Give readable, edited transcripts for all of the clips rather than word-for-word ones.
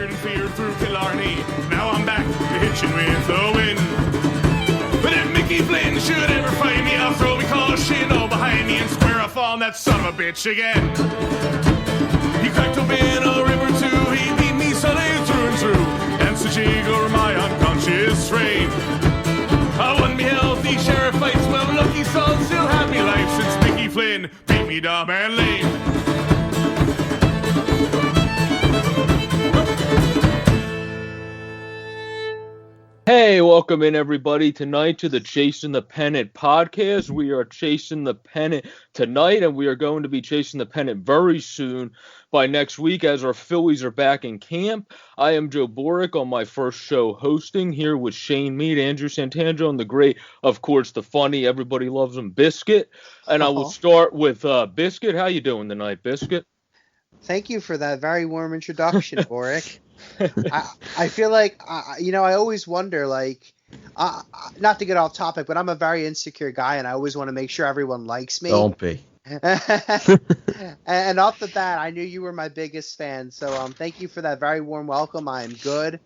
feared and feared through Killarney. Now I'm back to hitching with the wind. But if Mickey Flynn should ever find me, I'll throw me caution all behind me and square off on that son of a bitch again. He cracked open a river too, he beat me Sunday through and through, and such over my unconscious frame. I won me healthy sheriff fights, well lucky son still had me life since Mickey Flynn beat me dumb and lame. Hey, welcome in everybody tonight to the Chasing the Pennant podcast. We are chasing the pennant tonight, and we are going to be chasing the pennant very soon by next week as our Phillies are back in camp. I am Joe Boric on my first show hosting here with Shane Mead, Andrew Santangelo, and the great, of course, the funny, everybody loves him, Biscuit. And I will start with Biscuit. How you doing tonight, Biscuit? Thank you for that very warm introduction, Boric. I feel like, I always wonder, not to get off topic, but I'm a very insecure guy, and I always want to make sure everyone likes me. Don't be. And off the bat, I knew you were my biggest fan, so thank you for that very warm welcome. I am good.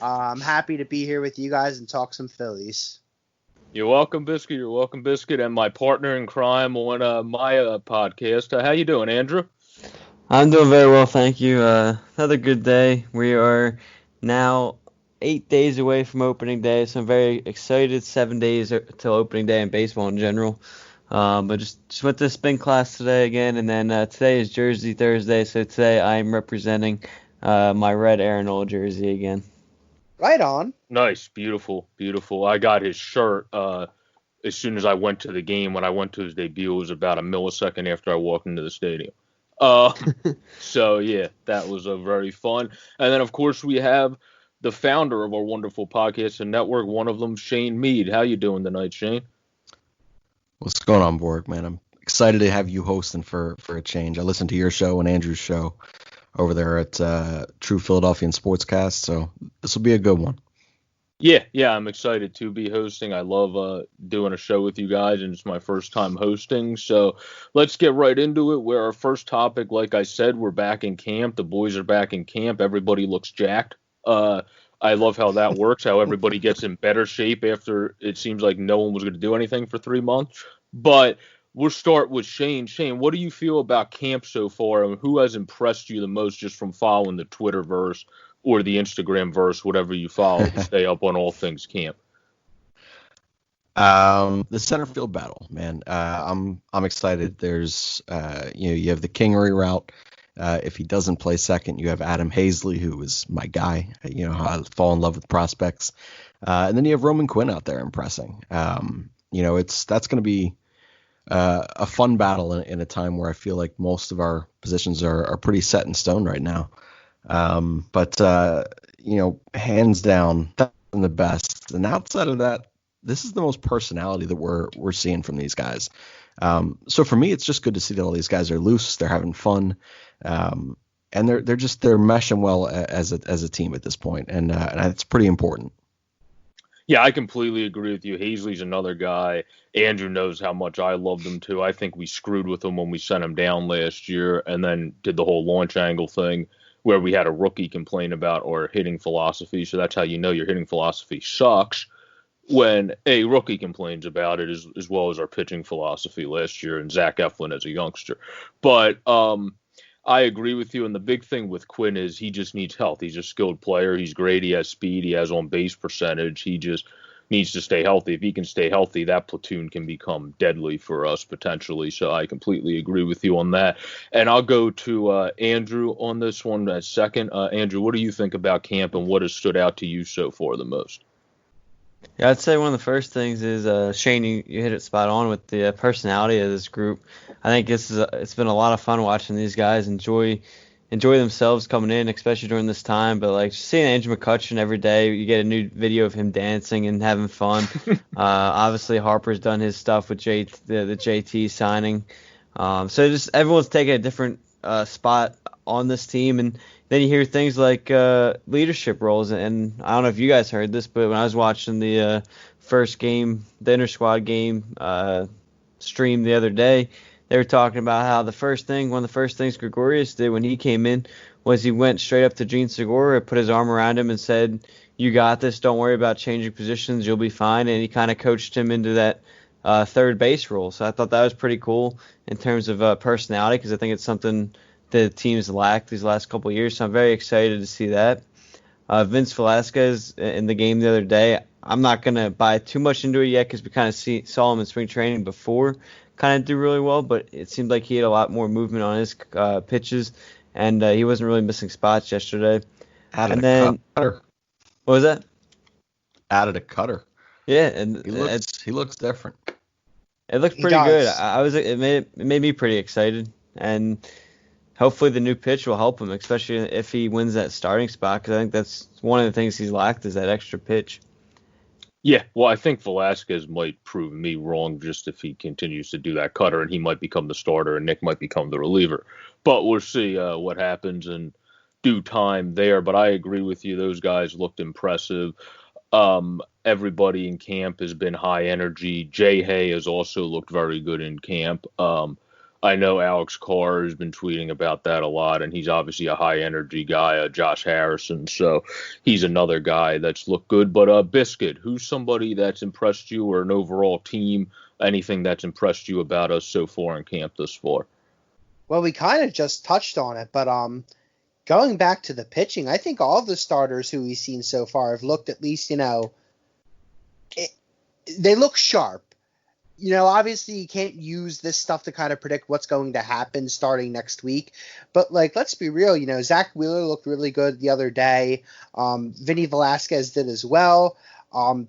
I'm happy to be here with you guys and talk some Phillies. You're welcome, Biscuit. You're welcome, Biscuit, and my partner in crime on my podcast. How you doing, Andrew? I'm doing very well, thank you. Another good day. We are now 8 days away from opening day, so I'm very excited. 7 days till opening day in baseball in general. But just went to spin class today again, and then today is Jersey Thursday, so today I'm representing my red Aaron Nola jersey again. Right on. Nice, beautiful, beautiful. I got his shirt as soon as I went to the game. When I went to his debut, it was about a millisecond after I walked into the stadium. So yeah, that was a very fun. And then of course we have the founder of our wonderful podcast and network, one of them, Shane Mead. How you doing tonight, Shane? What's going on, Borg, man? I'm excited to have you hosting for a change. I listened to your show and Andrew's show over there at True Philadelphian Sportscast, so this will be a good one. Yeah, I'm excited to be hosting. I love doing a show with you guys, and it's my first time hosting. So let's get right into it. Where our first topic, like I said, we're back in camp. The boys are back in camp. Everybody looks jacked. I love how that works, how everybody gets in better shape after it seems like no one was going to do anything for 3 months. But we'll start with Shane. Shane, what do you feel about camp so far, and who has impressed you the most just from following the Twitterverse or the Instagram verse, whatever you follow, to stay up on all things camp? The center field battle, man. I'm excited. There's, you have the Kingery route. If he doesn't play second, you have Adam Hazley, who is my guy. I fall in love with prospects. And then you have Roman Quinn out there impressing. That's going to be a fun battle in a time where I feel like most of our positions are pretty set in stone right now. But hands down, that's the best. And outside of that, this is the most personality that we're seeing from these guys. So for me, it's just good to see that all these guys are loose, they're having fun, and they're meshing well as a team at this point, and it's pretty important. Yeah, I completely agree with you. Hazley's another guy. Andrew knows how much I loved him too. I think we screwed with him when we sent him down last year, and then did the whole launch angle thing, where we had a rookie complain about our hitting philosophy. So that's how you know your hitting philosophy sucks, when a rookie complains about it, as well as our pitching philosophy last year and Zach Eflin as a youngster. But I agree with you. And the big thing with Quinn is he just needs health. He's a skilled player. He's great. He has speed. He has on-base percentage. He just needs to stay healthy. If he can stay healthy, that platoon can become deadly for us potentially. So I completely agree with you on that. And I'll go to Andrew on this one as second. Andrew, what do you think about camp, and what has stood out to you so far the most? Yeah, I'd say one of the first things is, Shane, you hit it spot on with the personality of this group. I think it's been a lot of fun watching these guys enjoy themselves coming in, especially during this time. But like seeing Andrew McCutcheon every day, you get a new video of him dancing and having fun. Obviously, Harper's done his stuff with the JT signing. So just everyone's taking a different spot on this team, and then you hear things like leadership roles. And I don't know if you guys heard this, but when I was watching the first game, the inter-squad game stream the other day, they were talking about how one of the first things Gregorius did when he came in was he went straight up to Gene Segura, put his arm around him and said, "You got this. Don't worry about changing positions. You'll be fine." And he kind of coached him into that third base role. So I thought that was pretty cool in terms of personality, because I think it's something the team's lacked these last couple of years. So I'm very excited to see that. Vince Velasquez in the game the other day, I'm not going to buy too much into it yet because we kind of saw him in spring training before kind of do really well, but it seemed like he had a lot more movement on his pitches, and he wasn't really missing spots yesterday. Added a cutter. What was that? Added a cutter. Yeah, and he looks different. It looked pretty good. It made me pretty excited, and hopefully the new pitch will help him, especially if he wins that starting spot, because I think that's one of the things he's lacked is that extra pitch. Yeah, well, I think Velasquez might prove me wrong just if he continues to do that cutter, and he might become the starter, and Nick might become the reliever. But we'll see what happens in due time there. But I agree with you; those guys looked impressive. Everybody in camp has been high energy. Jay Hay has also looked very good in camp. I know Alex Carr has been tweeting about that a lot, and he's obviously a high-energy guy, Josh Harrison, so he's another guy that's looked good. But Biscuit, who's somebody that's impressed you, or an overall team, anything that's impressed you about us so far in camp this far? Well, we kind of just touched on it, but going back to the pitching, I think all the starters who we've seen so far have looked at least, they look sharp. Obviously you can't use this stuff to kind of predict what's going to happen starting next week. But, let's be real. Zach Wheeler looked really good the other day. Vinny Velasquez did as well.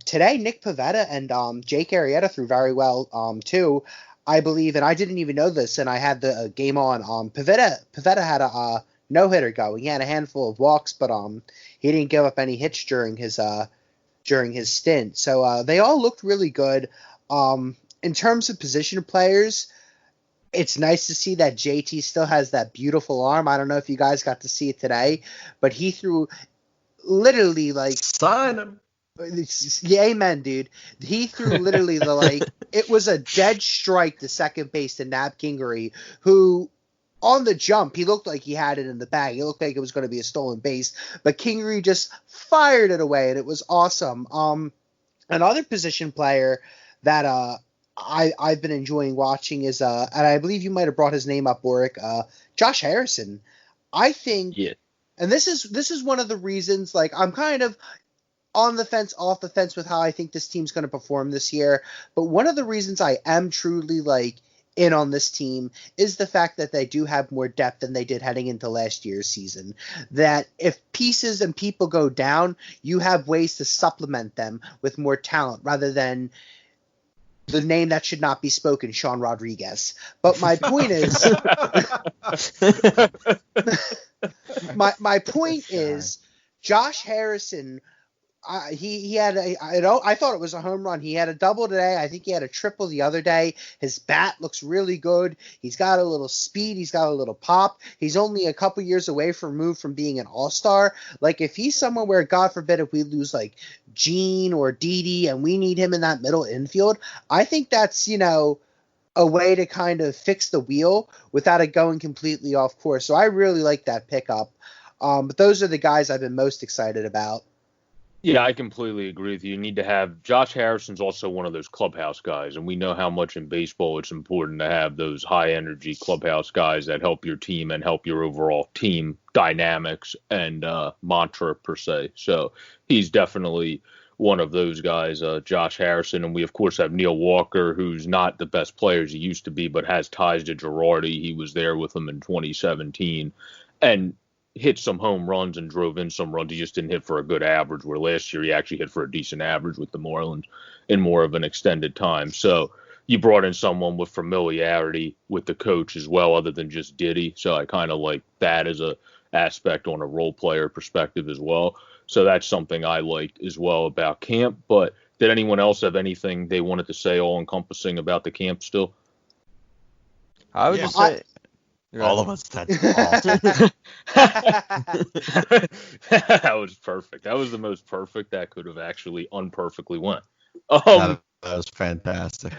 Today, Nick Pivetta and Jake Arrieta threw very well, too, I believe. And I didn't even know this, and I had the game on. Pivetta had a no-hitter going. He had a handful of walks, but he didn't give up any hits during his stint. So they all looked really good. In terms of position players, it's nice to see that JT still has that beautiful arm. I don't know if you guys got to see it today, but he threw literally sign him. Yeah, amen, dude. He threw literally it was a dead strike to second base to Nab Kingery, who on the jump, he looked like he had it in the bag. It looked like it was going to be a stolen base, but Kingery just fired it away, and it was awesome. Another position player that I've been enjoying watching is and I believe you might have brought his name up, Boric, Josh Harrison. I think, yeah. And this is one of the reasons, I'm kind of on the fence, off the fence with how I think this team's going to perform this year. But one of the reasons I am truly in on this team is the fact that they do have more depth than they did heading into last year's season. That if pieces and people go down, you have ways to supplement them with more talent rather than the name that should not be spoken, Sean Rodriguez. But my point is, my point is, Josh Harrison. He had I thought it was a home run. He had a double today. I think he had a triple the other day. His bat looks really good. He's got a little speed. He's got a little pop. He's only a couple years away from being an all-star. If he's somewhere where, God forbid, if we lose Gene or Didi and we need him in that middle infield, I think that's, a way to kind of fix the wheel without it going completely off course. So I really like that pickup. But those are the guys I've been most excited about. Yeah, I completely agree with you. You need to have Josh Harrison's also one of those clubhouse guys, and we know how much in baseball it's important to have those high energy clubhouse guys that help your team and help your overall team dynamics and mantra per se. So he's definitely one of those guys, Josh Harrison. And we of course have Neil Walker, who's not the best player as he used to be, but has ties to Girardi. He was there with him in 2017 and hit some home runs and drove in some runs. He just didn't hit for a good average, where last year he actually hit for a decent average with the Marlins in more of an extended time. So you brought in someone with familiarity with the coach as well, other than just Diddy. So I kind of like that as a aspect on a role player perspective as well. So that's something I liked as well about camp. But did anyone else have anything they wanted to say all encompassing about the camp still? I would just say all of us. That's that was perfect. That was the most perfect that could have actually unperfectly went. That was fantastic.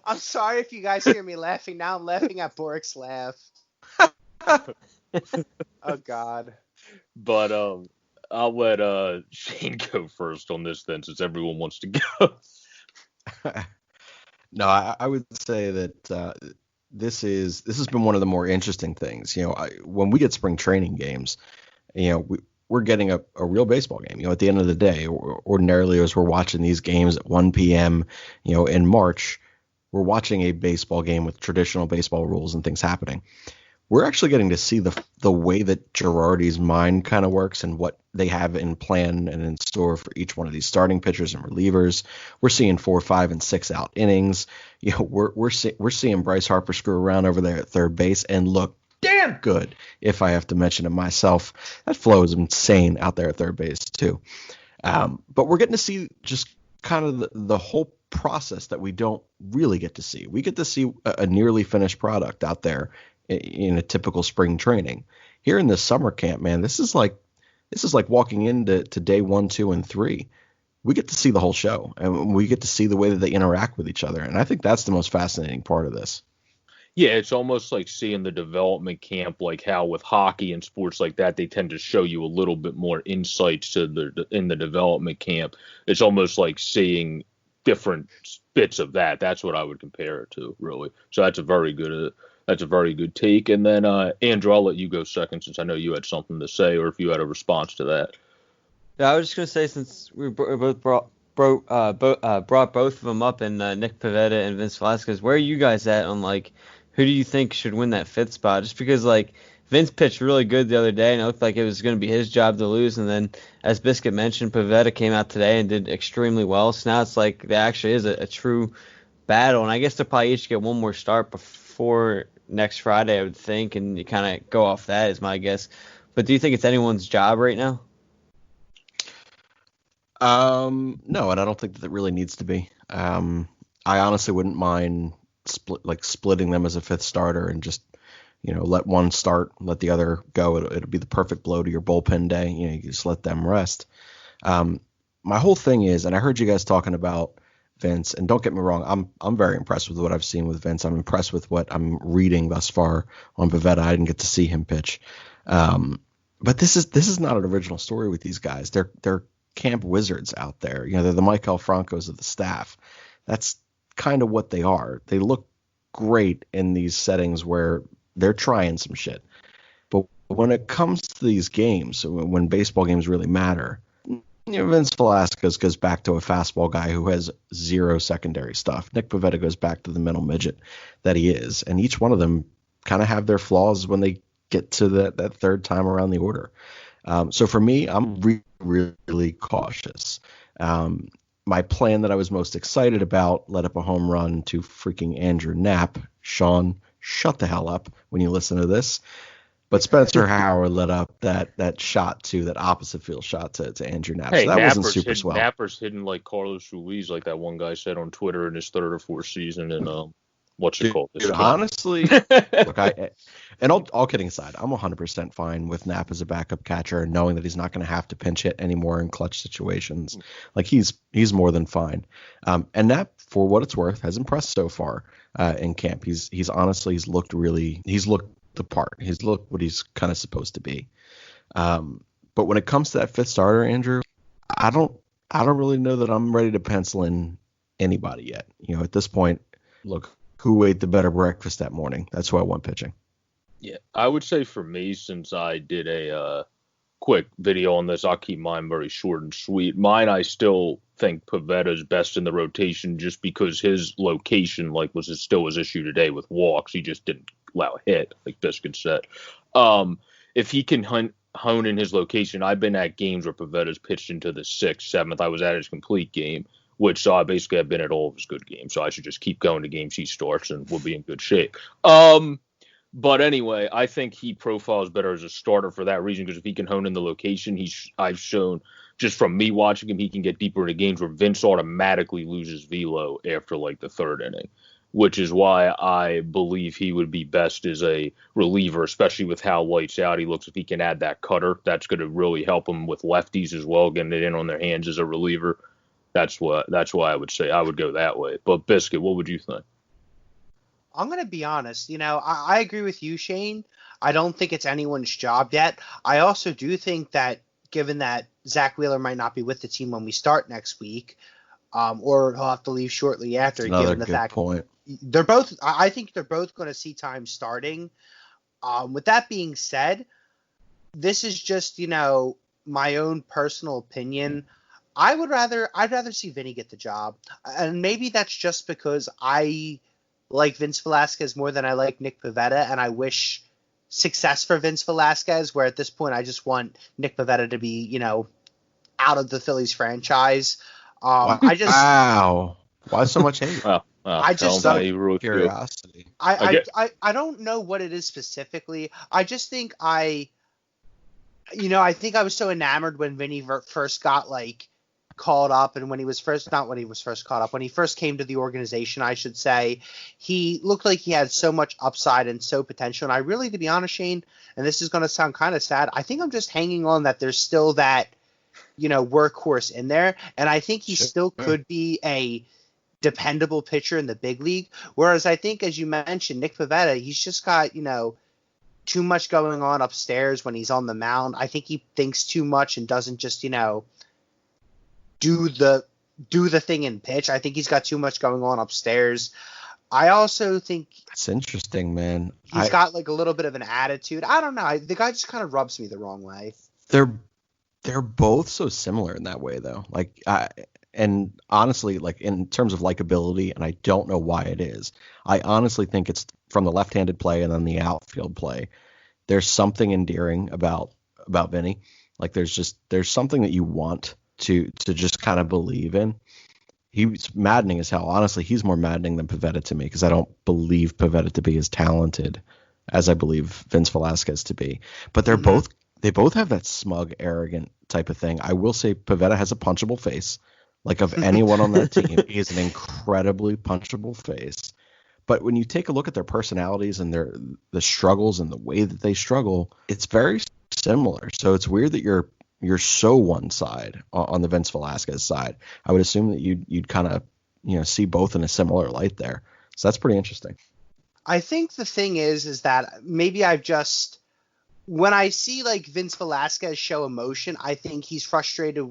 I'm sorry if you guys hear me laughing. Now I'm laughing at Borik's laugh. Oh God. But I'll let Shane go first on this then, since everyone wants to go. No, I would say that this has been one of the more interesting things. When we get spring training games, we're getting a real baseball game. At the end of the day, ordinarily as we're watching these games at 1 p.m., in March, we're watching a baseball game with traditional baseball rules and things happening. We're actually getting to see the way that Girardi's mind kind of works and what they have in plan and in store for each one of these starting pitchers and relievers. We're seeing 4, 5, and 6 out innings. We're seeing Bryce Harper screw around over there at third base and look damn good. If I have to mention it myself, that flow is insane out there at third base too. But we're getting to see just kind of the whole process that we don't really get to see. We get to see a nearly finished product out there in a typical spring training. Here in this summer camp, man, this is like walking into day 1, 2, and 3. We get to see the whole show, and we get to see the way that they interact with each other. And I think that's the most fascinating part of this. Yeah, it's almost like seeing the development camp, like how with hockey and sports like that, they tend to show you a little bit more insights in the development camp. It's almost like seeing different bits of that. That's what I would compare it to, really. So that's a very good take. And then Andrew, I'll let you go second, since I know you had something to say, or if you had a response to that. Yeah, I was just gonna say, since we both brought both of them up, and Nick Pivetta and Vince Velasquez, where are you guys at on, like, who do you think should win that 5th spot? Just because, like, Vince pitched really good the other day, and it looked like it was going to be his job to lose. And then, as Biscuit mentioned, Pivetta came out today and did extremely well. So now it's like there actually is a true battle. And I guess they'll probably each get one more start before next Friday, I would think, and you kind of go off that is my guess. But do you think it's anyone's job right now? No, and I don't think that it really needs to be. I honestly wouldn't mind splitting them as a 5th starter and just, let one start, let the other go. It'll be the perfect blow to your bullpen day. You just let them rest. My whole thing is, and I heard you guys talking about Vince, and don't get me wrong, I'm very impressed with what I've seen with Vince. I'm impressed with what I'm reading thus far on Pivetta. I didn't get to see him pitch. But this is not an original story with these guys. They're camp wizards out there. They're the Michael Francos of the staff. That's kind of what they are. They look great in these settings where they're trying some shit. But when it comes to these games, when baseball games really matter, Vince Velasquez goes back to a fastball guy who has zero secondary stuff. Nick Pivetta goes back to the mental midget that he is. And each one of them kind of have their flaws when they get to that third time around the order. So for me, I'm really cautious. My plan that I was most excited about led up a home run to freaking Andrew Knapp. Sean, shut the hell up when you listen to this. But Spencer Howard led up that shot that opposite field shot to Andrew Knapp. Hey, so that wasn't super swell. Napper's hitting like Carlos Ruiz, like that one guy said on Twitter in his 3rd or 4th season, and what's it called? Dude, honestly, look, and all kidding aside, I'm 100% fine with Knapp as a backup catcher and knowing that he's not going to have to pinch hit anymore in clutch situations. Like he's more than fine. And Knapp, for what it's worth, has impressed so far in camp. He's looked the part. He's looked what he's kind of supposed to be. But when it comes to that 5th starter, Andrew, I don't really know that I'm ready to pencil in anybody yet. At this point, look, who ate the better breakfast that morning? That's who I want pitching. Yeah, I would say for me, since I did a quick video on this, I'll keep mine very short and sweet. Mine, I still think Pavetta's best in the rotation just because his location, was still his issue today with walks. He just didn't allow a hit, like Biscuit said. If he can hone in his location, I've been at games where Pavetta's pitched into the 6th, 7th. I was at his complete game, which I basically have been at all of his good games. So I should just keep going to games he starts and we'll be in good shape. But anyway, I think he profiles better as a starter for that reason, because if he can hone in the location, I've shown just from me watching him, he can get deeper into games where Vince automatically loses velo after the 3rd inning, which is why I believe he would be best as a reliever, especially with how lights out he looks. If he can add that cutter, that's going to really help him with lefties as well, getting it in on their hands as a reliever. That's why I would say I would go that way. But Biscuit, what would you think? I'm going to be honest. I agree with you, Shane. I don't think it's anyone's job yet. I also do think that given that Zach Wheeler might not be with the team when we start next week, or he'll have to leave shortly after, That's another given the good fact point. they're both, I think they're both going to see time starting. With that being said, this is just, my own personal opinion. I'd rather see Vinny get the job. And maybe that's just because I like Vince Velasquez more than I like Nick Pivetta, and I wish success for Vince Velasquez, where at this point I just want Nick Pivetta to be, out of the Phillies franchise. Wow. Why so much hate? I just tell don't- me, Ruth, Curiosity. I don't know what it is specifically. I just think I was so enamored when Vinny first got called up, and when he first came to the organization, I should say, he looked like he had so much upside and so potential. And I really, to be honest, Shane, and this is going to sound kind of sad, I think I'm just hanging on that there's still that, workhorse in there. And I think he still could be a dependable pitcher in the big league. Whereas I think, as you mentioned, Nick Pivetta, he's just got, too much going on upstairs when he's on the mound. I think he thinks too much and doesn't just, do the thing and pitch. I think he's got too much going on upstairs. I also think It's interesting, man. he's got a little bit of an attitude. I don't know. The guy just kind of rubs me the wrong way. They're both so similar in that way, though. And honestly, in terms of likability, and I don't know why it is, I honestly think it's from the left-handed play and then the outfield play. There's something endearing about Vinny. There's something that you want to just kind of believe in. He's maddening as hell. Honestly, he's more maddening than Pivetta to me, because I don't believe Pivetta to be as talented as I believe Vince Velasquez to be. But they both have that smug, arrogant type of thing. I will say Pivetta has a punchable face. Of anyone on that team, he has an incredibly punchable face. But when you take a look at their personalities and the struggles and the way that they struggle, it's very similar. So it's weird that you're so one side on the Vince Velasquez side. I would assume that you'd kind of see both in a similar light there. So that's pretty interesting. I think the thing is that maybe when I see Vince Velasquez show emotion, I think he's frustrated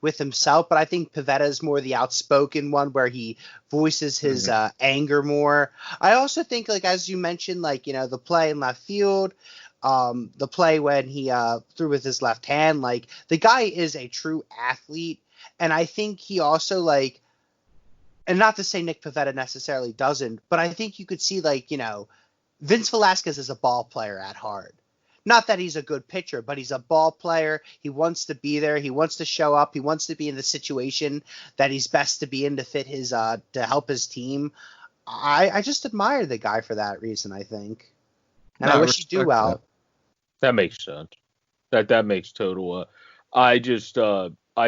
with himself, but I think Pivetta is more the outspoken one, where he voices his anger more. I also think, as you mentioned, the play in left field, the play when he threw with his left hand, the guy is a true athlete. And I think he also and not to say Nick Pivetta necessarily doesn't, but I think you could see Vince Velasquez is a ball player at heart. Not that he's a good pitcher, but he's a ball player. He wants to be there. He wants to show up. He wants to be in the situation that he's best to be in to fit his to help his team. I just admire the guy for that reason, I think. And I wish he'd do well. That makes sense. That makes total. I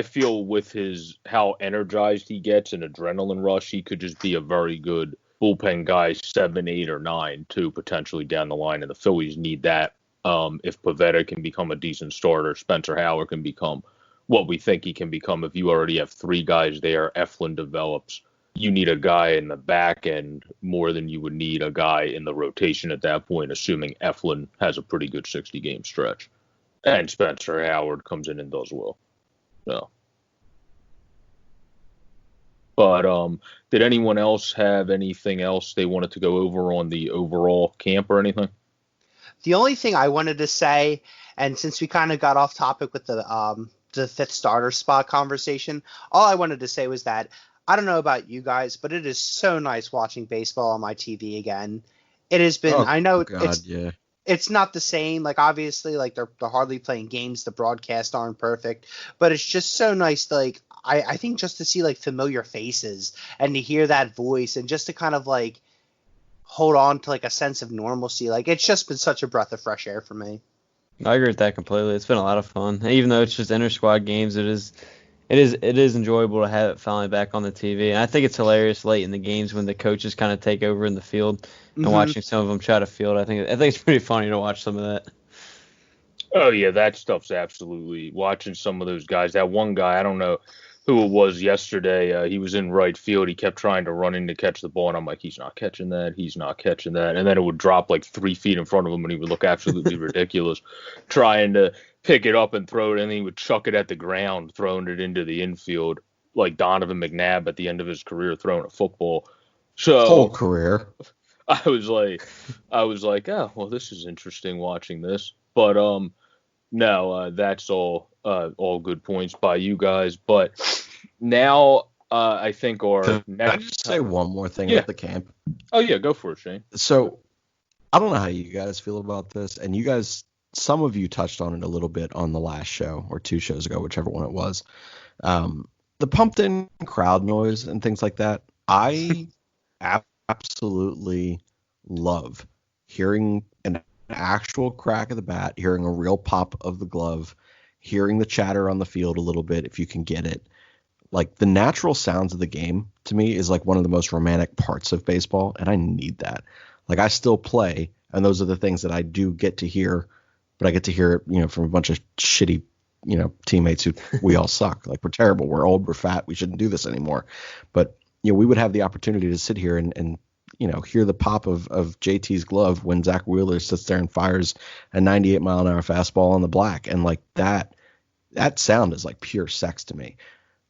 feel with how energized he gets, an adrenaline rush, he could just be a very good bullpen guy, 7, 8, or 9 too, potentially down the line. And the Phillies need that. If Pivetta can become a decent starter, Spencer Howard can become what we think he can become. If you already have 3 guys there, Eflin develops. You need a guy in the back end more than you would need a guy in the rotation at that point, assuming Eflin has a pretty good 60-game stretch. And Spencer Howard comes in and does well. So. But did anyone else have anything else they wanted to go over on the overall camp or anything? The only thing I wanted to say, and since we kind of got off topic with the 5th starter spot conversation, all I wanted to say was that I don't know about you guys, but it is so nice watching baseball on my TV again. It has been. I know it's not the same. Obviously, they're hardly playing games. The broadcasts aren't perfect, but it's just so nice. I think just to see familiar faces and to hear that voice and just to kind of hold on to a sense of normalcy. It's just been such a breath of fresh air for me. I agree with that completely. It's been a lot of fun. Even though it's just inter-squad games, it is enjoyable to have it finally back on the TV. And I think it's hilarious late in the games when the coaches kind of take over in the field and watching some of them try to field. I think it's pretty funny to watch some of that. Oh yeah, that stuff's absolutely watching some of those guys. That one guy, I don't know. who it was yesterday. He was in right field. He kept trying to run in to catch the ball, and I'm like, he's not catching that. He's not catching that. And then it would drop like 3 feet in front of him, and he would look absolutely ridiculous trying to pick it up and throw it, and he would chuck it at the ground, throwing it into the infield, like Donovan McNabb at the end of his career throwing a football. So Whole career. I was like, oh, well, this is interesting watching this. But no, that's all good points by you guys. But now I think our Can next. I just say one more thing Yeah. about the camp? Oh yeah, go for it, Shane. So I don't know how you guys feel about this, and you guys, some of you touched on it a little bit on the last show or 2 shows ago, whichever one it was. The pumped in crowd noise and things like that. I absolutely love hearing an actual crack of the bat, hearing a real pop of the glove, hearing the chatter on the field a little bit if you can get it. Like the natural sounds of the game to me is like one of the most romantic parts of baseball, and I need that. Like I still play, and those are the things that I do get to hear, but I get to hear it, from a bunch of shitty, teammates who we all suck. Like we're terrible, we're old, we're fat, we shouldn't do this anymore. But we would have the opportunity to sit here and hear the pop of JT's glove when Zach Wheeler sits there and fires a 98-mile-an-hour fastball on the black, and like that sound is like pure sex to me.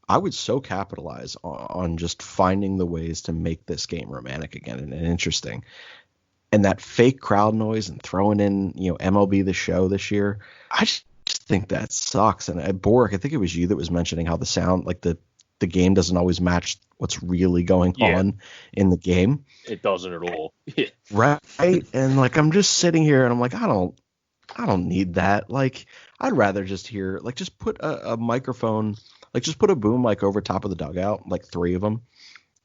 I would so capitalize on just finding the ways to make this game romantic again and interesting. And that fake crowd noise and throwing in, MLB The Show this year, I just think that sucks. And Boric, I think it was you that was mentioning how the sound, like the game doesn't always match what's really going on in the game. It doesn't at all. Right. And like I'm just sitting here and I'm like, I don't need that. Like I'd rather just hear, like, just put a microphone, like just put a boom mic over top of the dugout, like 3 of them,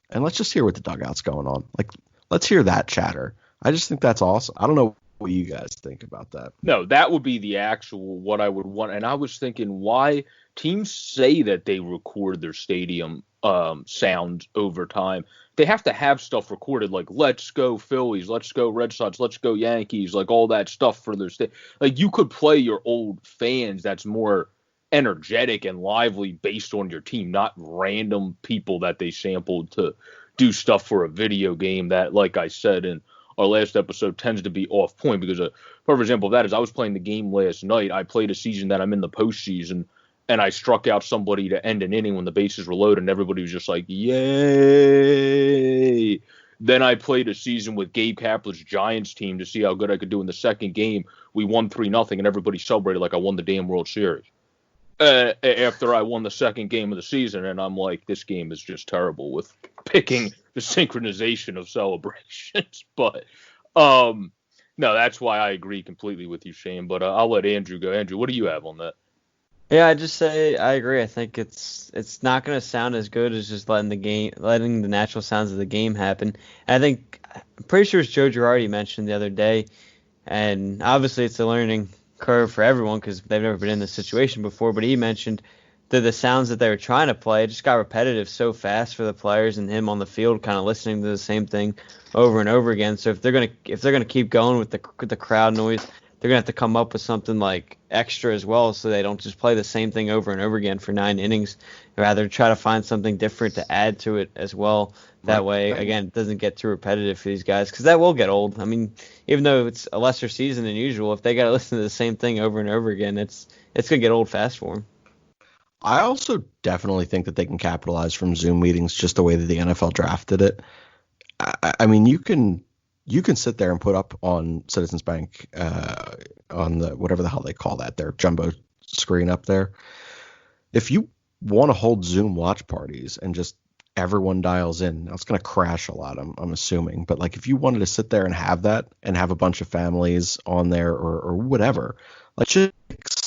and let's just hear what the dugout's going on. Like let's hear that chatter. I just think that's awesome. I don't know what you guys think about that. No, that would be the actual what I would want. And I was thinking, why teams say that they record their stadium sounds over time. They have to have stuff recorded, like let's go Phillies, let's go Red Sox, let's go Yankees, like all that stuff for their state. Like you could play your old fans that's more energetic and lively based on your team, not random people that they sampled to do stuff for a video game that, like I said in our last episode, tends to be off point. Because a perfect example of that is I was playing the game last night. I played a season that I'm in the postseason, and I struck out somebody to end an inning when the bases were loaded, and everybody was just like, yay. Then I played a season with Gabe Kapler's Giants team to see how good I could do in the second game. We won 3-0, and everybody celebrated like I won the damn World Series. After I won the second game of the season, and I'm like, this game is just terrible with picking the synchronization of celebrations. But no, that's why I agree completely with you, Shane. But I'll let Andrew go. Andrew, what do you have on that? Yeah, I just say I agree. I think it's not going to sound as good as just letting the natural sounds of the game happen. And I'm pretty sure it's Joe Girardi mentioned the other day, and obviously it's a learning curve for everyone because they've never been in this situation before. But he mentioned that the sounds that they were trying to play just got repetitive so fast for the players and him on the field, kind of listening to the same thing over and over again. So if they're gonna keep going with the crowd noise, they're gonna have to come up with something like extra as well, so they don't just play the same thing over and over again for 9 innings. Rather try to find something different to add to it as well. That way, again, it doesn't get too repetitive for these guys, because that will get old. I mean, even though it's a lesser season than usual, if they got to listen to the same thing over and over again, it's gonna get old fast for them. I also definitely think that they can capitalize from Zoom meetings just the way that the NFL drafted it. I mean, you can sit there and put up on Citizens Bank on the whatever the hell they call that, their jumbo screen up there. If you want to hold Zoom watch parties and just everyone dials in, that's going to crash a lot, I'm assuming. But like if you wanted to sit there and have that and have a bunch of families on there or whatever, like just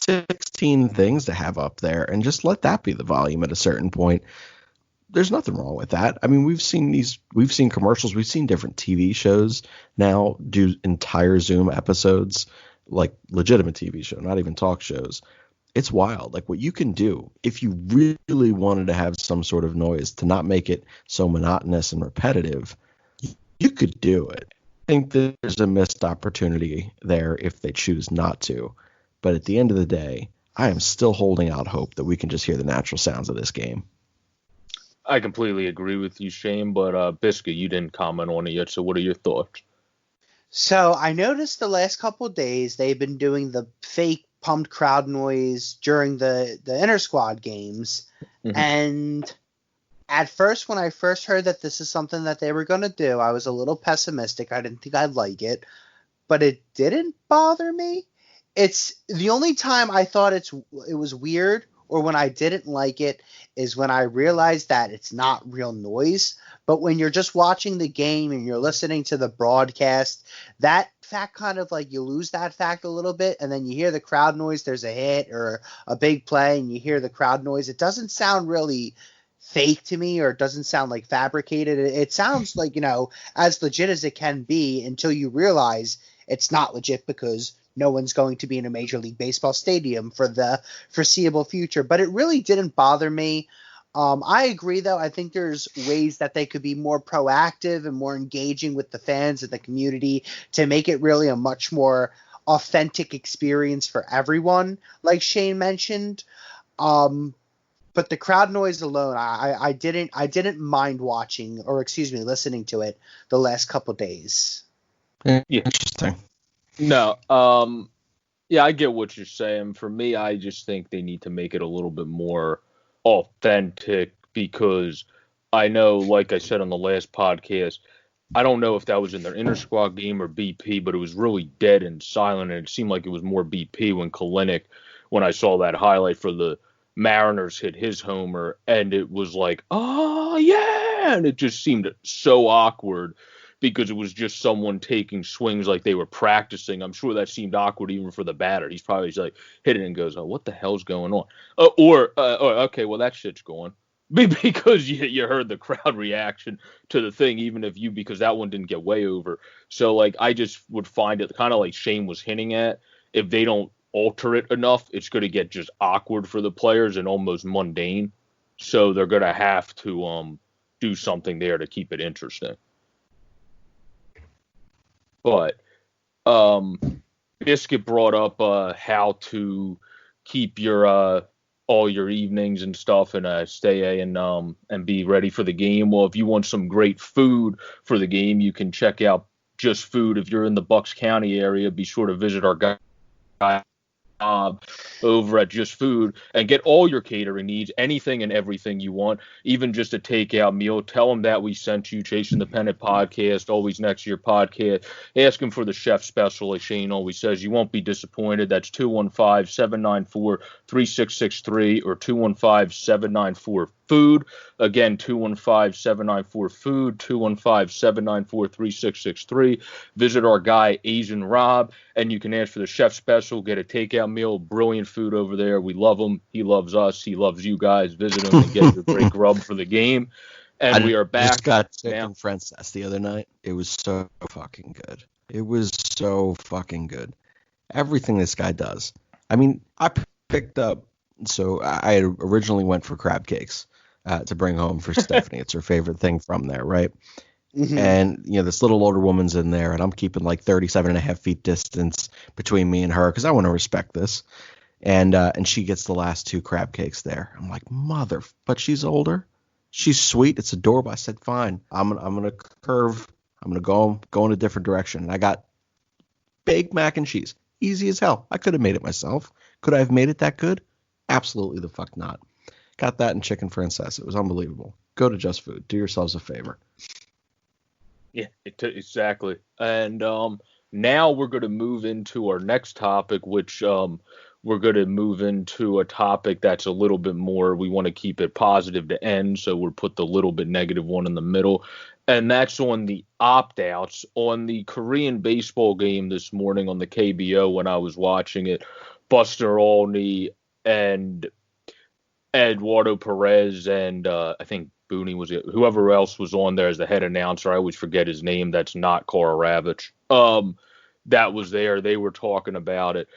16 things to have up there and just let that be the volume at a certain point. There's nothing wrong with that. I mean, we've seen commercials, we've seen different TV shows now do entire Zoom episodes, like legitimate TV show, not even talk shows. It's wild, like what you can do if you really wanted to have some sort of noise to not make it so monotonous and repetitive. You could do it. I think there's a missed opportunity there if they choose not to. But at the end of the day, I am still holding out hope that we can just hear the natural sounds of this game. I completely agree with you, Shane, but Biscuit, you didn't comment on it yet, so what are your thoughts? So I noticed the last couple of days they've been doing the fake pumped crowd noise during the inter squad games, Mhm. and at first when I first heard that this is something that they were going to do, I was a little pessimistic. I didn't think I'd like it, but it didn't bother me. It's the only time I thought it was weird or when I didn't like it is when I realized that it's not real noise. But when you're just watching the game and you're listening to the broadcast, that fact kind of like you lose that fact a little bit, and then you hear the crowd noise. There's a hit or a big play, and you hear the crowd noise. It doesn't sound really fake to me, or it doesn't sound like fabricated. It sounds like, as legit as it can be until you realize it's not legit because no one's going to be in a Major League Baseball stadium for the foreseeable future. But it really didn't bother me. I agree, though. I think there's ways that they could be more proactive and more engaging with the fans and the community to make it really a much more authentic experience for everyone, like Shane mentioned. But the crowd noise alone, I didn't mind watching, or excuse me, listening to it the last couple days. Yeah. Interesting. No, yeah, I get what you're saying. For me, I just think they need to make it a little bit more authentic because I know, like I said on the last podcast, I don't know if that was in their inter squad game or BP, but it was really dead and silent, and it seemed like it was more BP when Kalinick, when I saw that highlight for the Mariners hit his homer, and it was like, oh yeah, and it just seemed so awkward because it was just someone taking swings like they were practicing. I'm sure that seemed awkward even for the batter. He's probably just like hit it and goes, oh, what the hell's going on? Okay, well that shit's going. Because you heard the crowd reaction to the thing, even if because that one didn't get way over. So like I just would find it kind of like Shane was hinting at. If they don't alter it enough, it's going to get just awkward for the players and almost mundane. So they're going to have to do something there to keep it interesting. But Biscuit brought up how to keep your all your evenings and stuff and stay and be ready for the game. Well, if you want some great food for the game, you can check out Just Food. If you're in the Bucks County area, be sure to visit our guy over at Just Food and get all your catering needs, anything and everything you want, even just a takeout meal. Tell them that we sent you, Chasing the Pennant podcast, always next to your podcast. Ask them for the chef special, like Shane always says. You won't be disappointed. That's 215-794-3663 or 215-794-FOOD. Again, 215-794-FOOD, 215-794-3663. Visit our guy, Asian Rob, and you can ask for the chef special, get a takeout meal, brilliant food over there. We love him. He loves us. He loves you guys. Visit him and get your great grub for the game. And we are back. I just got now. chicken princess the other night. It was so fucking good. It was so fucking good. Everything this guy does. I mean, I picked up, so I had originally went for crab cakes to bring home for Stephanie. It's her favorite thing from there, right? Mm-hmm. And, this little older woman's in there, and I'm keeping like 37 and a half feet distance between me and her because I want to respect this. And she gets the last two crab cakes there. I'm like, but she's older. She's sweet. It's adorable. I said, fine. I'm gonna curve. I'm gonna go in a different direction. And I got baked mac and cheese. Easy as hell. I could have made it myself. Could I have made it that good? Absolutely the fuck not. Got that in chicken princess. It was unbelievable. Go to Just Food. Do yourselves a favor. Yeah, exactly. And now we're going to move into our next topic, which we're going to move into a topic that's a little bit more, we want to keep it positive to end, so we'll put the little bit negative one in the middle. And that's on the opt-outs. On the Korean baseball game this morning on the KBO when I was watching it, Buster Olney and Eduardo Perez and I think Booney was it. Whoever else was on there as the head announcer, I always forget his name. That's not Carl Ravitch. That was there. They were talking about it.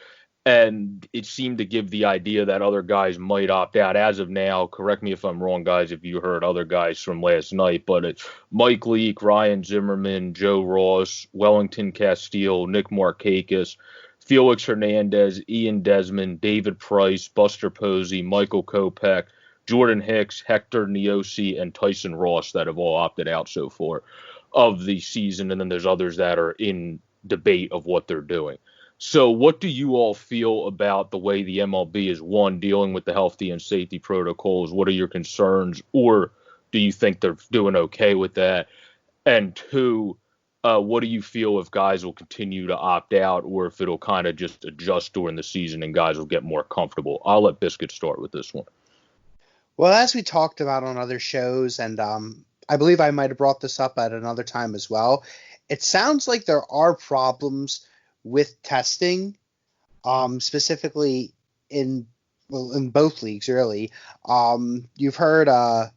And it seemed to give the idea that other guys might opt out. As of now, correct me if I'm wrong, guys, if you heard other guys from last night, but it's Mike Leake, Ryan Zimmerman, Joe Ross, Wellington Castile, Nick Markakis, Felix Hernandez, Ian Desmond, David Price, Buster Posey, Michael Kopech, Jordan Hicks, Hector Neosi, and Tyson Ross that have all opted out so far of the season, and then there's others that are in debate of what they're doing. So what do you all feel about the way the MLB is, one, dealing with the healthy and safety protocols? What are your concerns, or do you think they're doing okay with that? And two, what do you feel if guys will continue to opt out, or if it'll kind of just adjust during the season and guys will get more comfortable? I'll let Biscuit start with this one. Well, as we talked about on other shows, and I believe I might have brought this up at another time as well, it sounds like there are problems with testing, specifically in both leagues, really. You've heard, I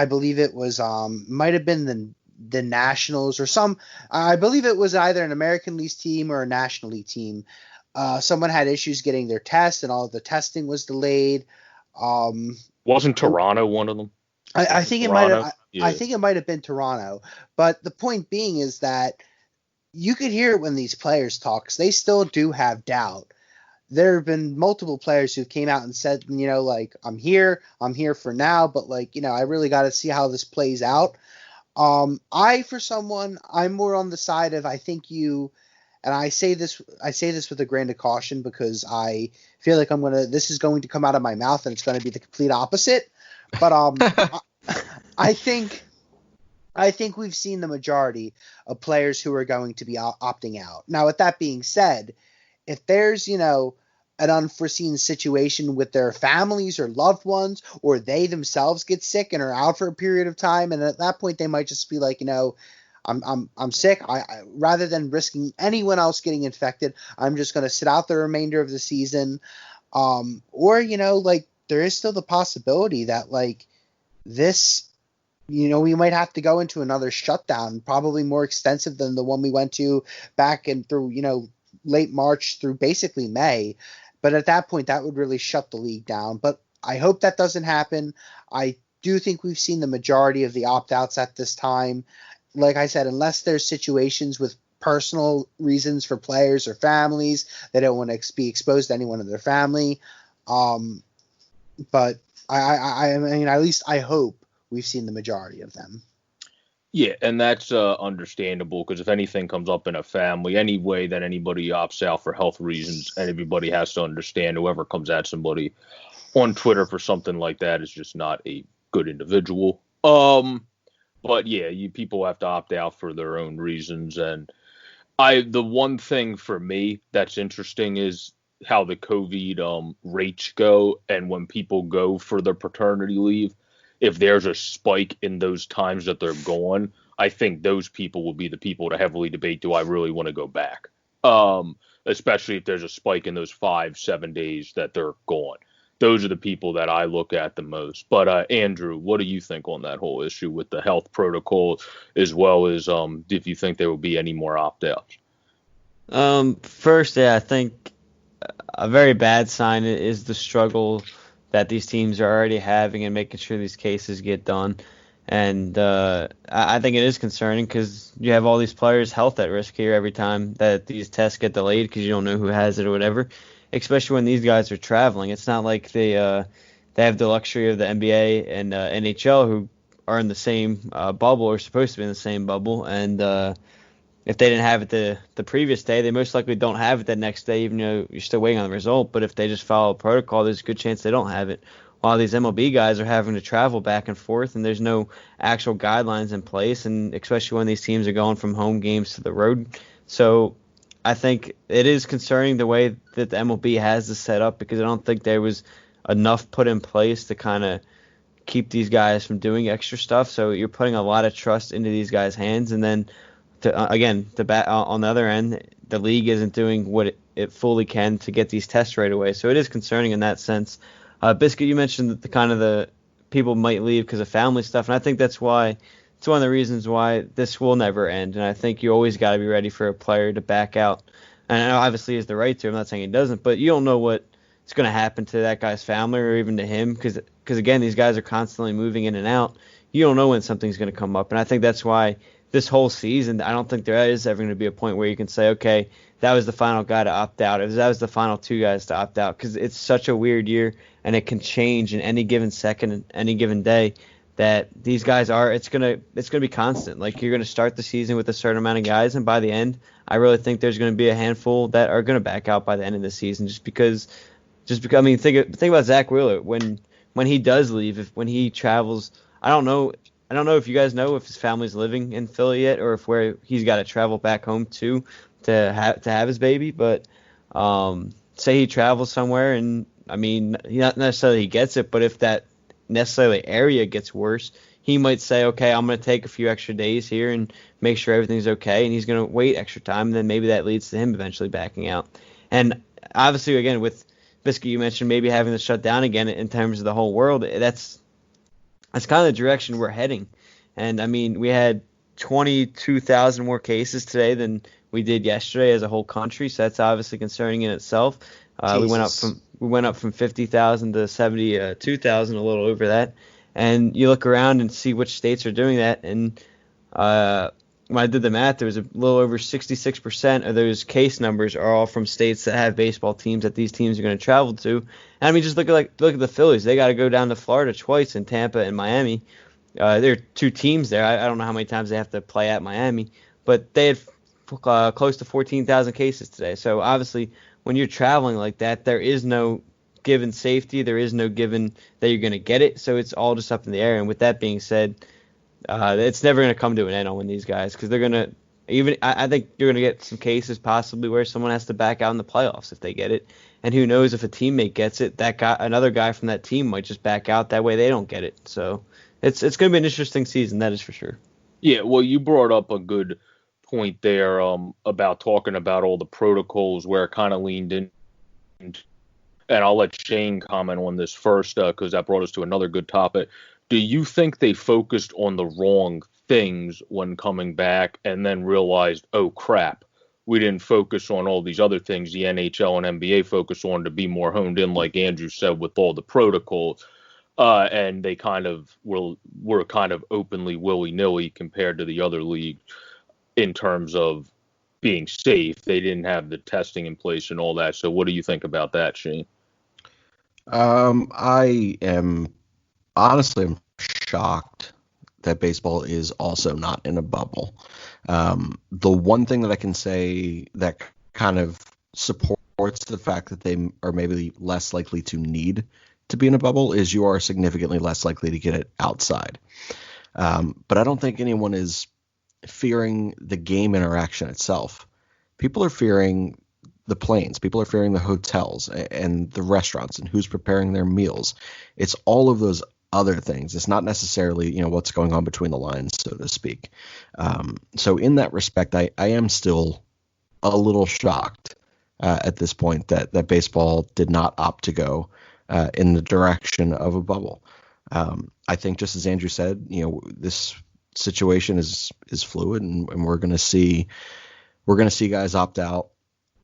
believe it was might have been the Nationals or some. I believe it was either an American League team or a National League team. Someone had issues getting their test, and all of the testing was delayed. Wasn't Toronto one of them? I think it might have. I think it might have been Toronto. But the point being is that you could hear it when these players talk, 'cause they still do have doubt. There have been multiple players who came out and said, like, I'm here for now, but like, I really got to see how this plays out. I'm more on the side of, I think and I say this with a grain of caution, because I feel like this is going to come out of my mouth and it's going to be the complete opposite. But I think we've seen the majority of players who are going to be opting out. Now, with that being said, if there's, an unforeseen situation with their families or loved ones, or they themselves get sick and are out for a period of time, and at that point they might just be like, I'm sick. I rather than risking anyone else getting infected, I'm just going to sit out the remainder of the season. Or, like, there is still the possibility that, like, this, we might have to go into another shutdown, probably more extensive than the one we went to back and through, late March through basically May. But at that point, that would really shut the league down. But I hope that doesn't happen. I do think we've seen the majority of the opt-outs at this time. Like I said, unless there's situations with personal reasons for players or families, they don't want to be exposed to anyone in their family. But I mean, at least I hope we've seen the majority of them. Yeah, and that's understandable, because if anything comes up in a family, any way that anybody opts out for health reasons, and everybody has to understand, whoever comes at somebody on Twitter for something like that is just not a good individual. But yeah, people have to opt out for their own reasons. And the one thing for me that's interesting is how the COVID rates go, and when people go for their paternity leave, if there's a spike in those times that they're gone, I think those people will be the people to heavily debate, do I really want to go back? Especially if there's a spike in those 5-7 days that they're gone. Those are the people that I look at the most. But Andrew, what do you think on that whole issue with the health protocol, as well as if you think there will be any more opt-outs? First, I think a very bad sign is the struggle that these teams are already having and making sure these cases get done. And I think it is concerning, because you have all these players' health at risk here every time that these tests get delayed, because you don't know who has it or whatever, especially when these guys are traveling. It's not like they have the luxury of the NBA and NHL, who are in the same bubble, or supposed to be in the same bubble. And if they didn't have it the previous day, they most likely don't have it the next day, even though you're still waiting on the result. But if they just follow protocol, there's a good chance they don't have it. While these MLB guys are having to travel back and forth, and there's no actual guidelines in place, and especially when these teams are going from home games to the road. So I think it is concerning the way that the MLB has this set up, because I don't think there was enough put in place to kind of keep these guys from doing extra stuff. So you're putting a lot of trust into these guys' hands, and then on the other end, the league isn't doing what it fully can to get these tests right away. So it is concerning in that sense. Biscuit, you mentioned that the people might leave because of family stuff, and I think it's one of the reasons why this will never end. And I think you always got to be ready for a player to back out. And I know obviously he has the right to. I'm not saying he doesn't, but you don't know what's going to happen to that guy's family or even to him, because again, these guys are constantly moving in and out. You don't know when something's going to come up, and I think that's why this whole season, I don't think there is ever going to be a point where you can say, okay, that was the final guy to opt out. That was the final two guys to opt out, because it's such a weird year and it can change in any given second, any given day. That these guys it's gonna be constant. Like, you're gonna start the season with a certain amount of guys, and by the end, I really think there's gonna be a handful that are gonna back out by the end of the season, just because. I mean, think about Zach Wheeler when he does leave, when he travels. I don't know if you guys know if his family's living in Philly yet, or if where he's got to travel back home to have his baby. But say he travels somewhere, and I mean, not necessarily he gets it, but if that necessarily area gets worse, he might say, okay, I'm going to take a few extra days here and make sure everything's okay, and he's going to wait extra time, and then maybe that leads to him eventually backing out. And obviously, again, with Biscuit, you mentioned maybe having to shut down again in terms of the whole world. That's kind of the direction we're heading. And I mean, we had 22,000 more cases today than we did yesterday as a whole country, so that's obviously concerning in itself. We went up from 50,000 to 72,000, a little over that. And you look around and see which states are doing that, and when I did the math, there was a little over 66% of those case numbers are all from states that have baseball teams that these teams are going to travel to. And I mean, just look at the Phillies. They got to go down to Florida twice, in Tampa and Miami. There are two teams there. I don't know how many times they have to play at Miami, but they had close to 14,000 cases today. So obviously, when you're traveling like that, there is no given safety. There is no given that you're going to get it. So it's all just up in the air. And with that being said, it's never going to come to an end on these guys, because they're going to I think you're going to get some cases possibly where someone has to back out in the playoffs if they get it. And who knows, if a teammate gets it, another guy from that team might just back out. That way they don't get it. So it's going to be an interesting season, that is for sure. Yeah, well, you brought up a good point there about talking about all the protocols where it kind of leaned in. And I'll let Shane comment on this first, because that brought us to another good topic. Do you think they focused on the wrong things when coming back and then realized, oh, crap, we didn't focus on all these other things the NHL and NBA focus on to be more honed in, like Andrew said, with all the protocols? And they kind of were kind of openly willy-nilly compared to the other leagues in terms of being safe. They didn't have the testing in place and all that. So what do you think about that, Shane? I am honestly shocked that baseball is also not in a bubble. The one thing that I can say that kind of supports the fact that they are maybe less likely to need to be in a bubble is you are significantly less likely to get it outside. But I don't think anyone is fearing the game interaction itself. People are fearing the planes. People are fearing the hotels and the restaurants and who's preparing their meals. It's all of those other things. It's not necessarily, what's going on between the lines, so to speak. So in that respect, I am still a little shocked at this point that baseball did not opt to go in the direction of a bubble. I think, just as Andrew said, this situation is fluid, and we're going to see guys opt out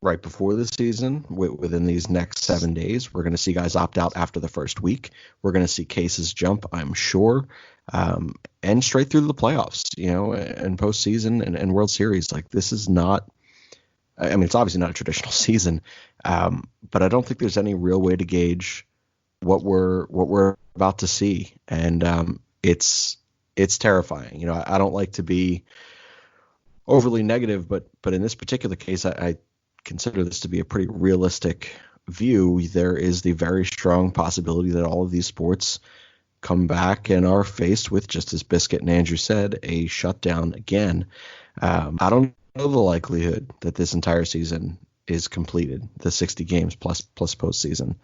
right before the season within these next 7 days. We're going to see guys opt out after the first week. We're going to see cases jump, I'm sure, and straight through the playoffs, and postseason and World Series. Like, this is not, I mean, it's obviously not a traditional season, but I don't think there's any real way to gauge what we're about to see. And it's terrifying. I don't like to be overly negative, but in this particular case, I consider this to be a pretty realistic view. There is the very strong possibility that all of these sports come back and are faced with, just as Biscuit and Andrew said, a shutdown again. I don't know the likelihood that this entire season is completed, the 60 games plus postseason.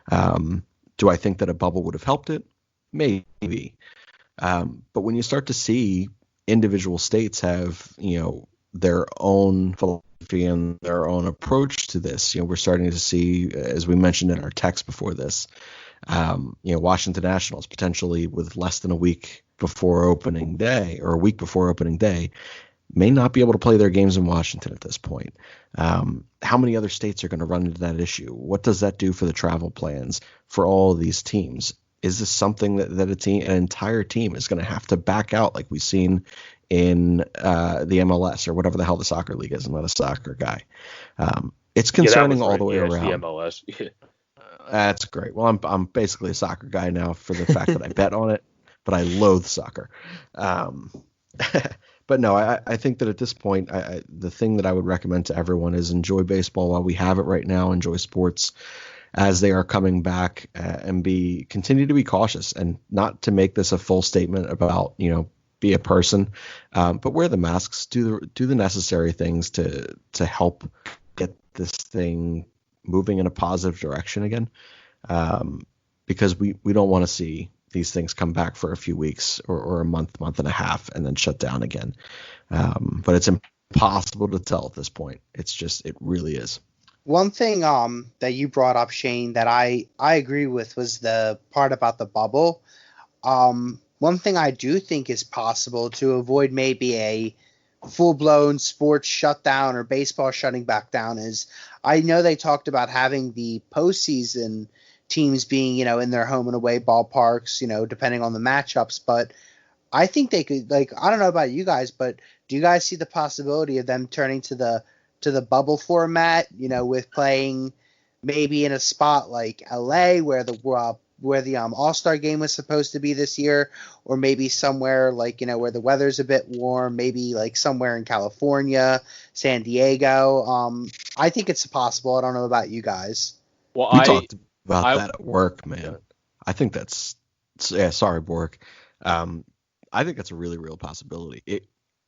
Do I think that a bubble would have helped it? Maybe. But when you start to see individual states have, their own philosophy and their own approach to this, we're starting to see, as we mentioned in our text before this, Washington Nationals potentially with less than a week before opening day, or a week before opening day, may not be able to play their games in Washington at this point. How many other states are going to run into that issue? What does that do for the travel plans for all of these teams? Is this something that an entire team is going to have to back out, like we've seen in the MLS or whatever the hell the soccer league is. I'm not a soccer guy. It's concerning all the way around. The MLS. That's great. Well, I'm basically a soccer guy now for the fact that I bet on it, but I loathe soccer. But no, I think that at this point, the thing that I would recommend to everyone is enjoy baseball while we have it right now. Enjoy sports as they are coming back, and continue to be cautious, and not to make this a full statement about, be a person, but wear the masks, do the necessary things to help get this thing moving in a positive direction again, because we don't want to see these things come back for a few weeks or a month and a half and then shut down again. But it's impossible to tell at this point. It really is. One thing that you brought up, Shane, that I agree with was the part about the bubble. One thing I do think is possible to avoid maybe a full-blown sports shutdown or baseball shutting back down is, I know they talked about having the postseason teams being, in their home and away ballparks, depending on the matchups. But I think they could, I don't know about you guys, but do you guys see the possibility of them turning to the bubble format, with playing maybe in a spot like LA where the All-Star game was supposed to be this year, or maybe somewhere where the weather's a bit warm, maybe somewhere in California, San Diego. I think it's possible. I don't know about you guys. Well, we talked about that at work, man. I think that's sorry, Bork. I think that's a really real possibility.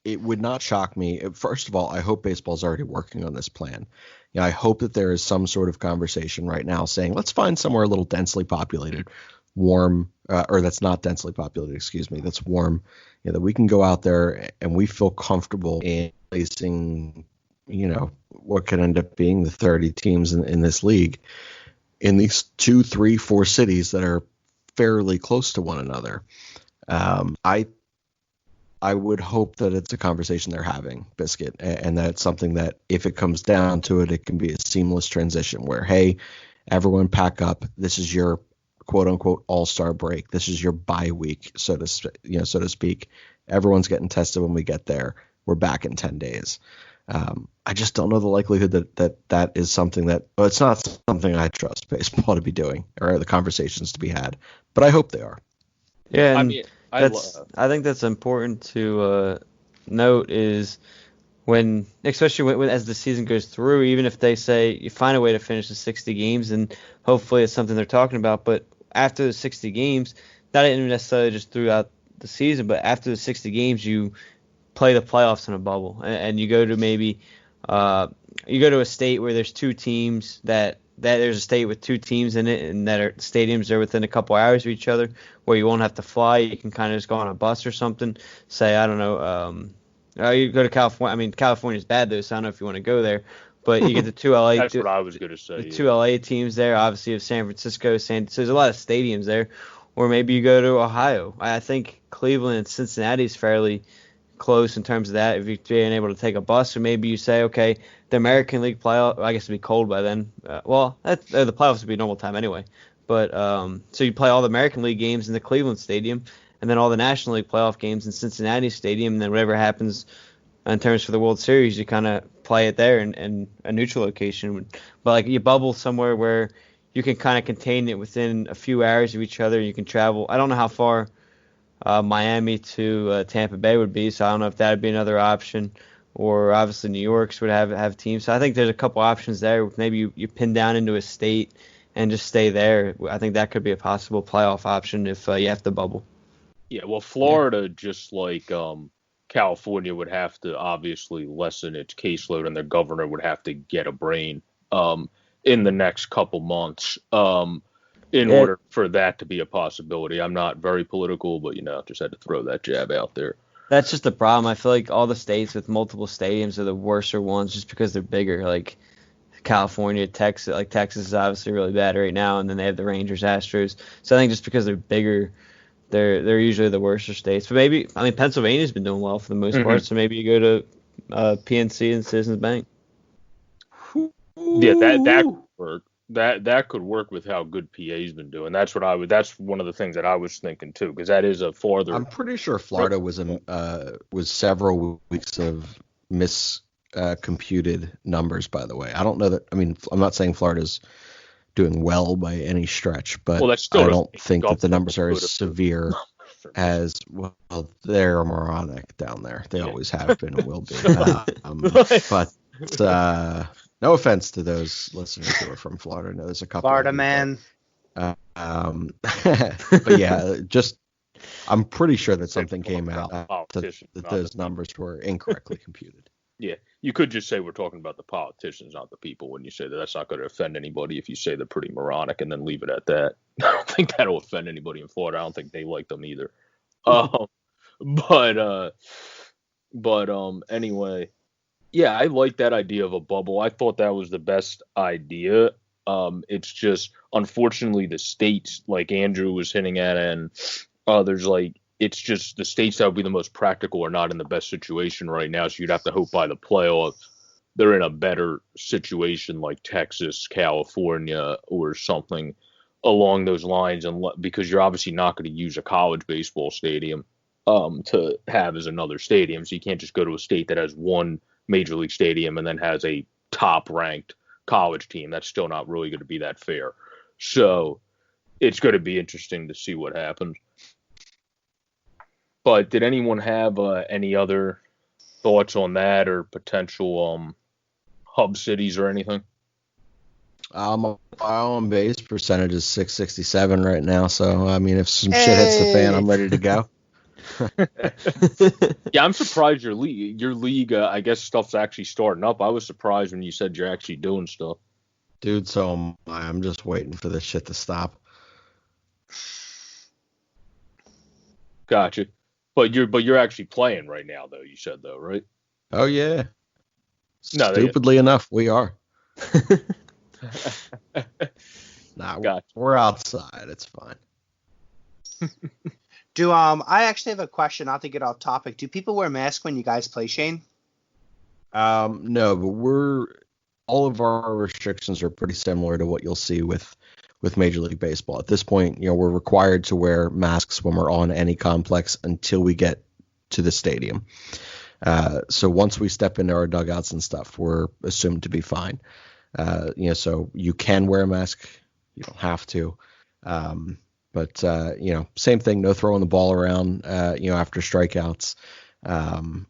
It would not shock me. First of all, I hope baseball's already working on this plan. I hope that there is some sort of conversation right now saying, let's find somewhere a little densely populated, warm, or that's not densely populated, excuse me, that's warm, that we can go out there and we feel comfortable in placing, what could end up being the 30 teams in this league in these 2, 3, 4 cities that are fairly close to one another. I would hope that it's a conversation they're having, Biscuit, and that it's something that if it comes down to it, it can be a seamless transition where, hey, everyone pack up. This is your quote unquote all-star break. This is your bye week, so to speak. Everyone's getting tested when we get there. We're back in 10 days. I just don't know the likelihood that is something it's not something I trust baseball to be doing or the conversations to be had, but I hope they are. Yeah. I think that's important to note is especially when as the season goes through, even if they say you find a way to finish the 60 games, and hopefully it's something they're talking about, but after the 60 games, not even necessarily just throughout the season, but after the 60 games, you play the playoffs in a bubble, and you go to maybe you go to a state where there's two teams that there's a state with two teams in it, and that stadiums are within a couple hours of each other, where you won't have to fly. You can kind of just go on a bus or something. Say, I don't know, you go to California. I mean, California's bad though, so I don't know if you want to go there. But you get the two LA. That's what I was going to say. The two LA teams there, obviously, of San Francisco, so there's a lot of stadiums there. Or maybe you go to Ohio. I think Cleveland and Cincinnati is fairly close in terms of that, if you're being able to take a bus. Or maybe you say, okay, the American League playoff, I guess it'd be cold by then. The playoffs would be normal time anyway. But so you play all the American League games in the Cleveland Stadium, and then all the National League playoff games in Cincinnati Stadium, and then whatever happens in terms for the World Series, you kind of play it there in a neutral location. But you bubble somewhere where you can kind of contain it within a few hours of each other. You can travel. I don't know how far Miami to Tampa Bay would be, so I don't know if that would be another option. Or obviously New York's would have teams. So I think there's a couple options there. Maybe you pin down into a state and just stay there. I think that could be a possible playoff option if you have to bubble. Yeah, well, Florida, just like California, would have to obviously lessen its caseload, and their governor would have to get a brain in the next couple months in order for that to be a possibility. I'm not very political, but just had to throw that jab out there. That's just the problem. I feel like all the states with multiple stadiums are the worser ones just because they're bigger. Like California, Texas. Like Texas is obviously really bad right now, and then they have the Rangers, Astros. So I think just because they're bigger, they're usually the worser states. But Pennsylvania's been doing well for the most part. So maybe you go to PNC and Citizens Bank. Yeah, that could work. That could work with how good PA's been doing. That's one of the things that I was thinking too, because that is a farther. I'm pretty sure Florida was several weeks of miscomputed numbers. By the way, I don't know that. I mean, I'm not saying Florida's doing well by any stretch, but Well, that's still I don't think that the up numbers are good as severe as well. They're moronic down there. They always have been and will be. But no offense to those listeners who are from Florida. No, there's a couple. Florida man. But yeah, just I'm pretty sure that something came out that those numbers were incorrectly computed. Yeah, you could just say we're talking about the politicians, not the people, when you say that. That's not going to offend anybody if you say they're pretty moronic and then leave it at that. I don't think that'll offend anybody in Florida. I don't think they like them either. Anyway, yeah, I like that idea of a bubble. I thought that was the best idea. It's just, unfortunately, the states, like Andrew was hinting at, and others, it's just the states that would be the most practical are not in the best situation right now. So you'd have to hope by the playoffs they're in a better situation, like Texas, California, or something along those lines. And because you're obviously not going to use a college baseball stadium to have as another stadium, so you can't just go to a state that has one major league stadium and then has a top ranked college team. That's still not really going to be that fair. So it's going to be interesting to see what happens. But did anyone have any other thoughts on that or potential hub cities or anything? My on base percentage is 667 right now. So I mean, if some shit hits the fan, I'm ready to go. Yeah, I'm surprised your league. I guess stuff's actually starting up. I was surprised when you said you're actually doing stuff, dude. So I'm just waiting for this shit to stop. Gotcha. But you're actually playing right now, though. You said though, right? Oh yeah. No, stupidly enough, we are. Gotcha. We're outside. It's fine. I actually have a question, not to get off topic. Do people wear masks when you guys play, Shane? No, but all of our restrictions are pretty similar to what you'll see with Major League Baseball. At this point, we're required to wear masks when we're on any complex until we get to the stadium. So once we step into our dugouts and stuff, we're assumed to be fine. So you can wear a mask. You don't have to. But same thing, no throwing the ball around, after strikeouts.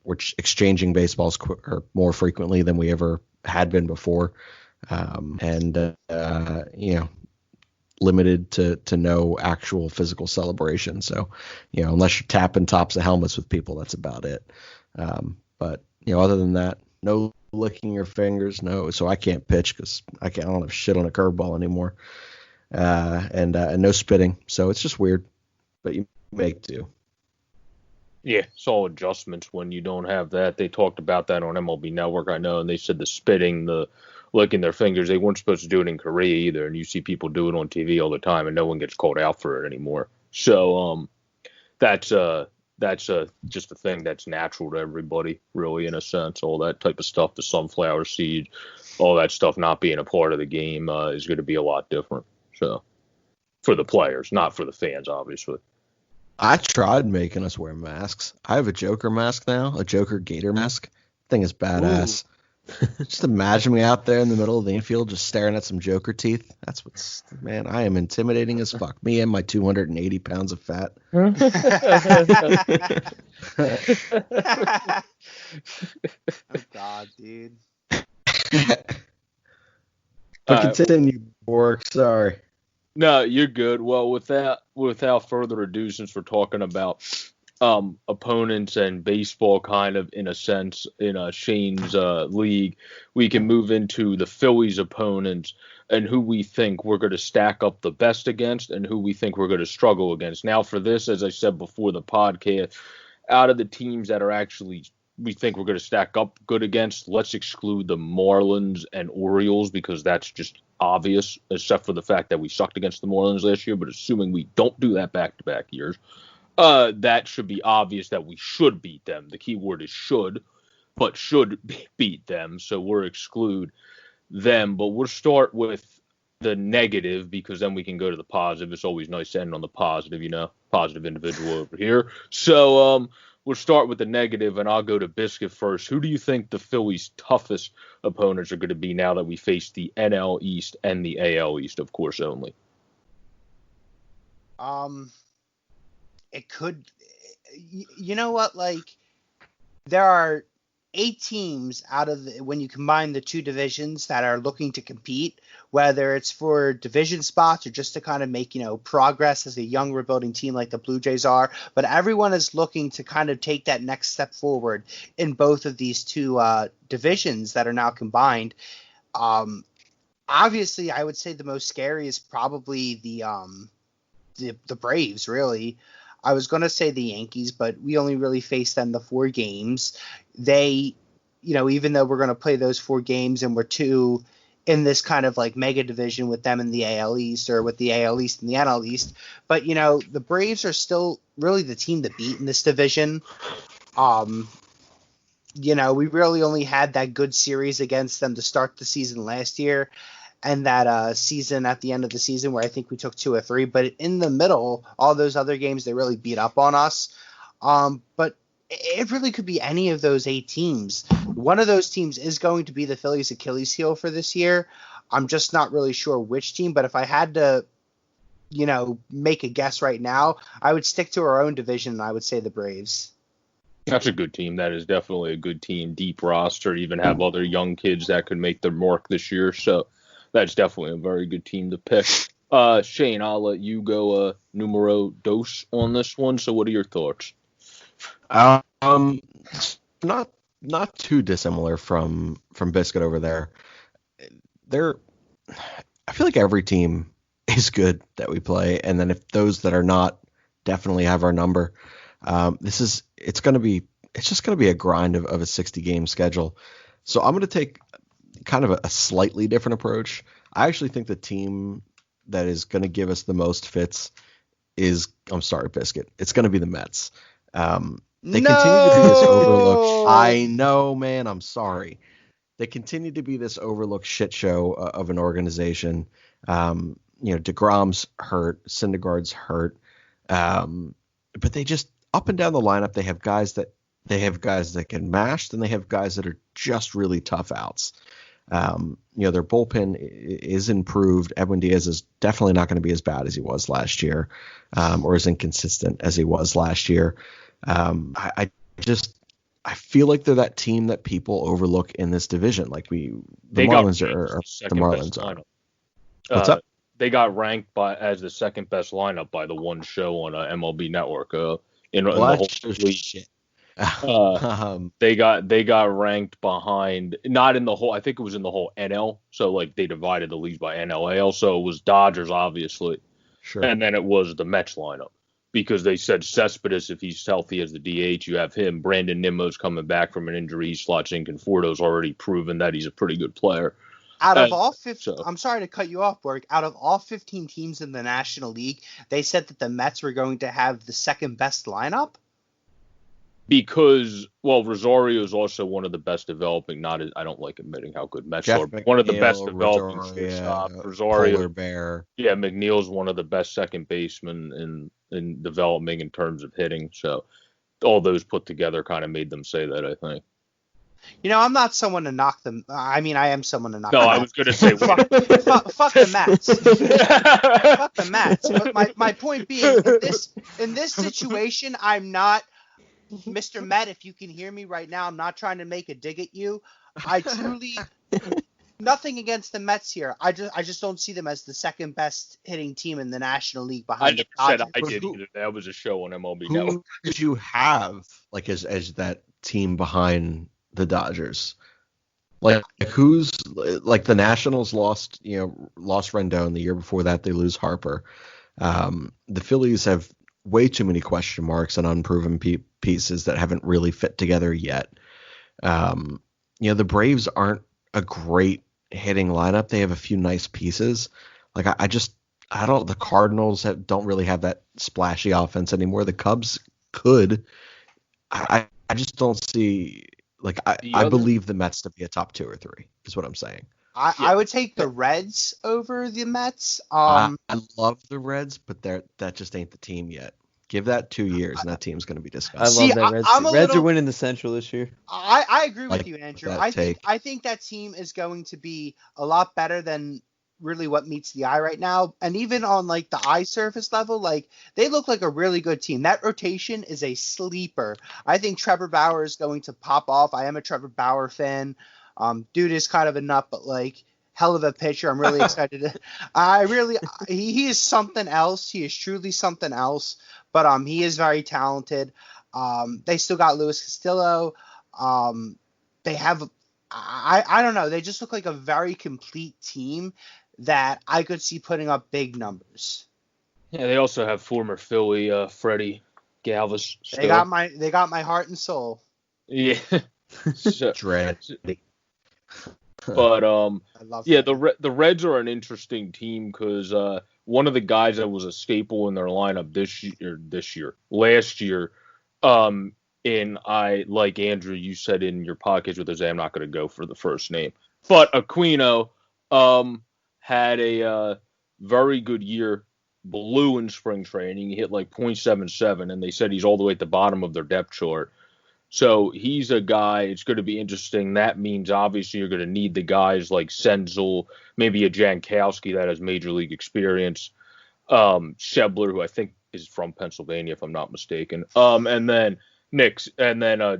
We're exchanging baseballs more frequently than we ever had been before. Limited to no actual physical celebration. So, unless you're tapping tops of helmets with people, that's about it. But other than that, no licking your fingers, no. So I can't pitch because I don't have shit on a curveball anymore. And no spitting. So it's just weird, but you make do. Yeah, it's all adjustments when you don't have that. They talked about that on MLB Network, I know, and they said the spitting, the licking their fingers, they weren't supposed to do it in Korea either, and you see people do it on TV all the time, and no one gets called out for it anymore. So that's just a thing that's natural to everybody, really, in a sense. All that type of stuff, the sunflower seed, all that stuff not being a part of the game is going to be a lot different. So for the players, not for the fans, obviously. I tried making us wear masks. I have a Joker mask now, a Joker Gator mask. Thing is badass. Just imagine me out there in the middle of the infield just staring at some Joker teeth. Man, I am intimidating as fuck. Me and my 280 pounds of fat. Oh, God, dude. But continue, Bork. Sorry. No, you're good. Well, without further ado, since we're talking about opponents and baseball, kind of in a sense, in Shane's league, we can move into the Phillies' opponents and who we think we're going to stack up the best against and who we think we're going to struggle against. Now, for this, as I said before the podcast, out of the teams that are actually we think we're going to stack up good against, let's exclude the Marlins and Orioles because that's just obvious, except for the fact that we sucked against the Marlins last year. But assuming we don't do that back-to-back years, that should be obvious that we should beat them. The key word is should, but should beat them. So we'll exclude them. But we'll start with the negative, because then we can go to the positive. It's always nice to end on the positive, positive individual over here. So we'll start with the negative, and I'll go to Biscuit first. Who do you think the Phillies' toughest opponents are going to be now that we face the NL East and the AL East, of course, only? It could, you know what, like, there are 8 teams out of when you combine the 2 divisions that are looking to compete, whether it's for division spots or just to kind of make, progress as a young rebuilding team like the Blue Jays are. But everyone is looking to kind of take that next step forward in both of these 2 divisions that are now combined. Obviously, I would say the most scary is probably the Braves, really. I was going to say the Yankees, but we only really faced them the 4 games. They, even though we're going to play those 4 games and we're 2 in this kind of like mega division with them in the AL East, or with the AL East and the NL East, but the Braves are still really the team to beat in this division. We really only had that good series against them to start the season last year, and that season at the end of the season where I think we took 2 or 3. But in the middle, all those other games, they really beat up on us. But it really could be any of those 8 teams. One of those teams is going to be the Phillies' Achilles heel for this year. I'm just not really sure which team. But if I had to, make a guess right now, I would stick to our own division, and I would say the Braves. That's a good team. That is definitely a good team. Deep roster, even have other young kids that could make their mark this year. So that's definitely a very good team to pick. Shane, I'll let you go numero dos on this one. So what are your thoughts? Not too dissimilar from Biscuit over there. I feel like every team is good that we play, and then if those that are not definitely have our number. It's just going to be a grind of a 60-game schedule. So I'm going to take kind of a slightly different approach. I actually think the team that is going to give us the most fits I'm sorry, Biscuit. It's going to be the Mets. They continue to be this overlooked. I know, man. I'm sorry. They continue to be this overlooked shit show of an organization. DeGrom's hurt, Syndergaard's hurt, but they just up and down the lineup. They have guys that can mash, and they have guys that are just really tough outs. Their bullpen is improved. Edwin Diaz is definitely not going to be as bad as he was last year, or as inconsistent as he was last year. I feel like they're that team that people overlook in this division. Like the Marlins are the Marlins are. What's up? They got ranked as the second best lineup by the one show on MLB Network. In the whole league. Shit. They got ranked behind, not in the whole. I think it was in the whole NL. So like they divided the leagues by NL, AL. So it was Dodgers, obviously, sure, and then it was the Mets lineup, because they said Cespedes, if he's healthy as the DH, you have him. Brandon Nimmo's coming back from an injury. He slots in. Conforto's already proven that he's a pretty good player. Out of all 15, I'm sorry to cut you off, Borg. Out of all 15 teams in the National League, they said that the Mets were going to have the second best lineup? Because, Rosario is also one of the best developing. I don't like admitting how good Mets are, but one of the best developing shortstop. Rosario, Polar Bear. Yeah, McNeil's one of the best second basemen in developing in terms of hitting. So all those put together kind of made them say that, I think. I'm not someone to knock them. I mean, I am someone to knock them. No, I was going to say fuck the Mets. Fuck the Mets. But my point being, in this situation, I'm not Mr. Met. If you can hear me right now, I'm not trying to make a dig at you. I truly nothing against the Mets here. I just don't see them as the second best hitting team in the National League behind the Dodgers. I did either. That was a show on MLB Network. Who did you have as that team behind the Dodgers? Like who's like the Nationals lost Rendon. The year before that they lose Harper. The Phillies have way too many question marks and unproven pieces that haven't really fit together yet. The Braves aren't a great hitting lineup. They have a few nice pieces. Like the Cardinals don't really have that splashy offense anymore. The Cubs could. I just don't see. I believe the Mets to be a top 2 or 3 is what I'm saying. I would take the Reds over the Mets. I love the Reds, but that just ain't the team yet. Give that 2 years, and that team's going to be I disgusting. love that Reds. I'm a Reds are little- winning the Central this year. I agree with Like you, Andrew. that I think that team is going to be a lot better than really what meets the eye right now. And even on like the eye surface level, like they look like a really good team. That rotation is a sleeper. I think Trevor Bauer is going to pop off. I am a Trevor Bauer fan. Dude is kind of a nut, but like hell of a pitcher. I'm really excited. He is something else. He is truly something else. But he is very talented. They still got Luis Castillo. They have I don't know. They just look like a very complete team that I could see putting up big numbers. Yeah, they also have former Philly Freddie Galvis. They got my heart and soul. Yeah. So, Dread. but I love yeah, that. the Reds are an interesting team because one of the guys that was a staple in their lineup last year, and I, like Andrew, you said in your podcast with Jose, I'm not going to go for the first name, but Aquino had a very good year, blew in spring training. He hit like .77, and they said he's all the way at the bottom of their depth chart. So he's a guy, it's going to be interesting. That means obviously you're going to need the guys like Senzel, maybe a Jankowski that has major league experience, Shebler, who I think is from Pennsylvania, if I'm not mistaken, and then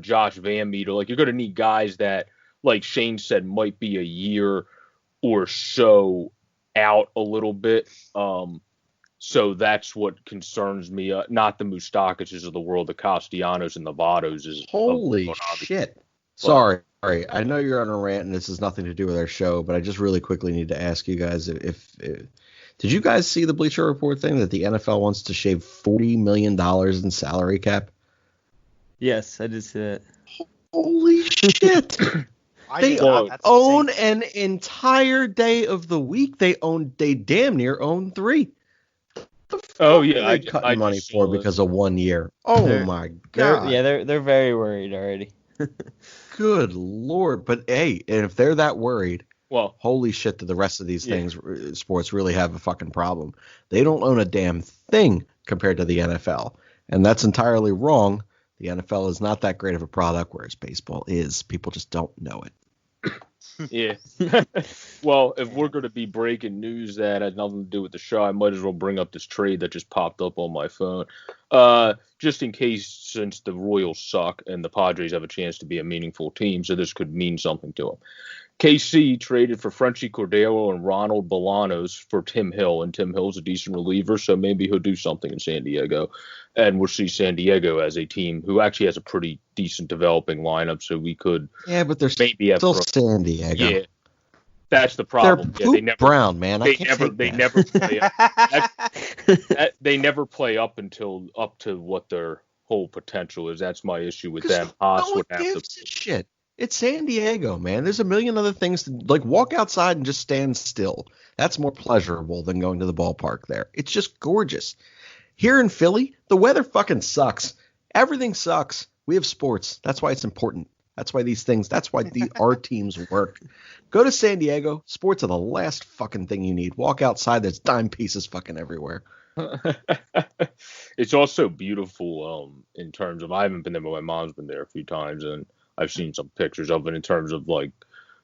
Josh Van Meter. Like, you're going to need guys that, like Shane said, might be a year or so out a little bit. So that's what concerns me. Not the Moustakas of the world, the Castellanos and the Vados. Holy shit. Sorry. I know you're on a rant and this has nothing to do with our show, but I just really quickly need to ask you guys if did you guys see the Bleacher Report thing that the NFL wants to shave $40 million in salary cap? Yes, I did see that. Holy shit. They own an entire day of the week. They damn near own 3. Oh yeah, I cutting money for because of 1 year. Oh my god. They're very worried already. Good lord. But hey, and if they're that worried, well, holy shit, do the rest of these sports really have a fucking problem? They don't own a damn thing compared to the NFL, and that's entirely wrong. The NFL is not that great of a product, whereas baseball is. People just don't know it. Yeah. Well, if we're going to be breaking news that had nothing to do with the show, I might as well bring up this trade that just popped up on my phone. Just in case, since the Royals suck and the Padres have a chance to be a meaningful team, so this could mean something to them. KC traded for Frenchie Cordero and Ronald Bolanos for Tim Hill, and Tim Hill's a decent reliever, so maybe he'll do something in San Diego. And we'll see San Diego as a team who actually has a pretty decent developing lineup, so we could but they're maybe still San Diego. Yeah, that's the problem. They're they never brown, man. They never play up. They never play up to what their whole potential is. That's my issue with them. No one gives a shit. It's San Diego, man. There's a million other things to like. Walk outside and just stand still. That's more pleasurable than going to the ballpark there. It's just gorgeous. Here in Philly, the weather fucking sucks. Everything sucks. We have sports. That's why it's important. That's why our teams work. Go to San Diego. Sports are the last fucking thing you need. Walk outside. There's dime pieces fucking everywhere. It's also beautiful in terms of, I haven't been there, but my mom's been there a few times, and I've seen some pictures of it in terms of like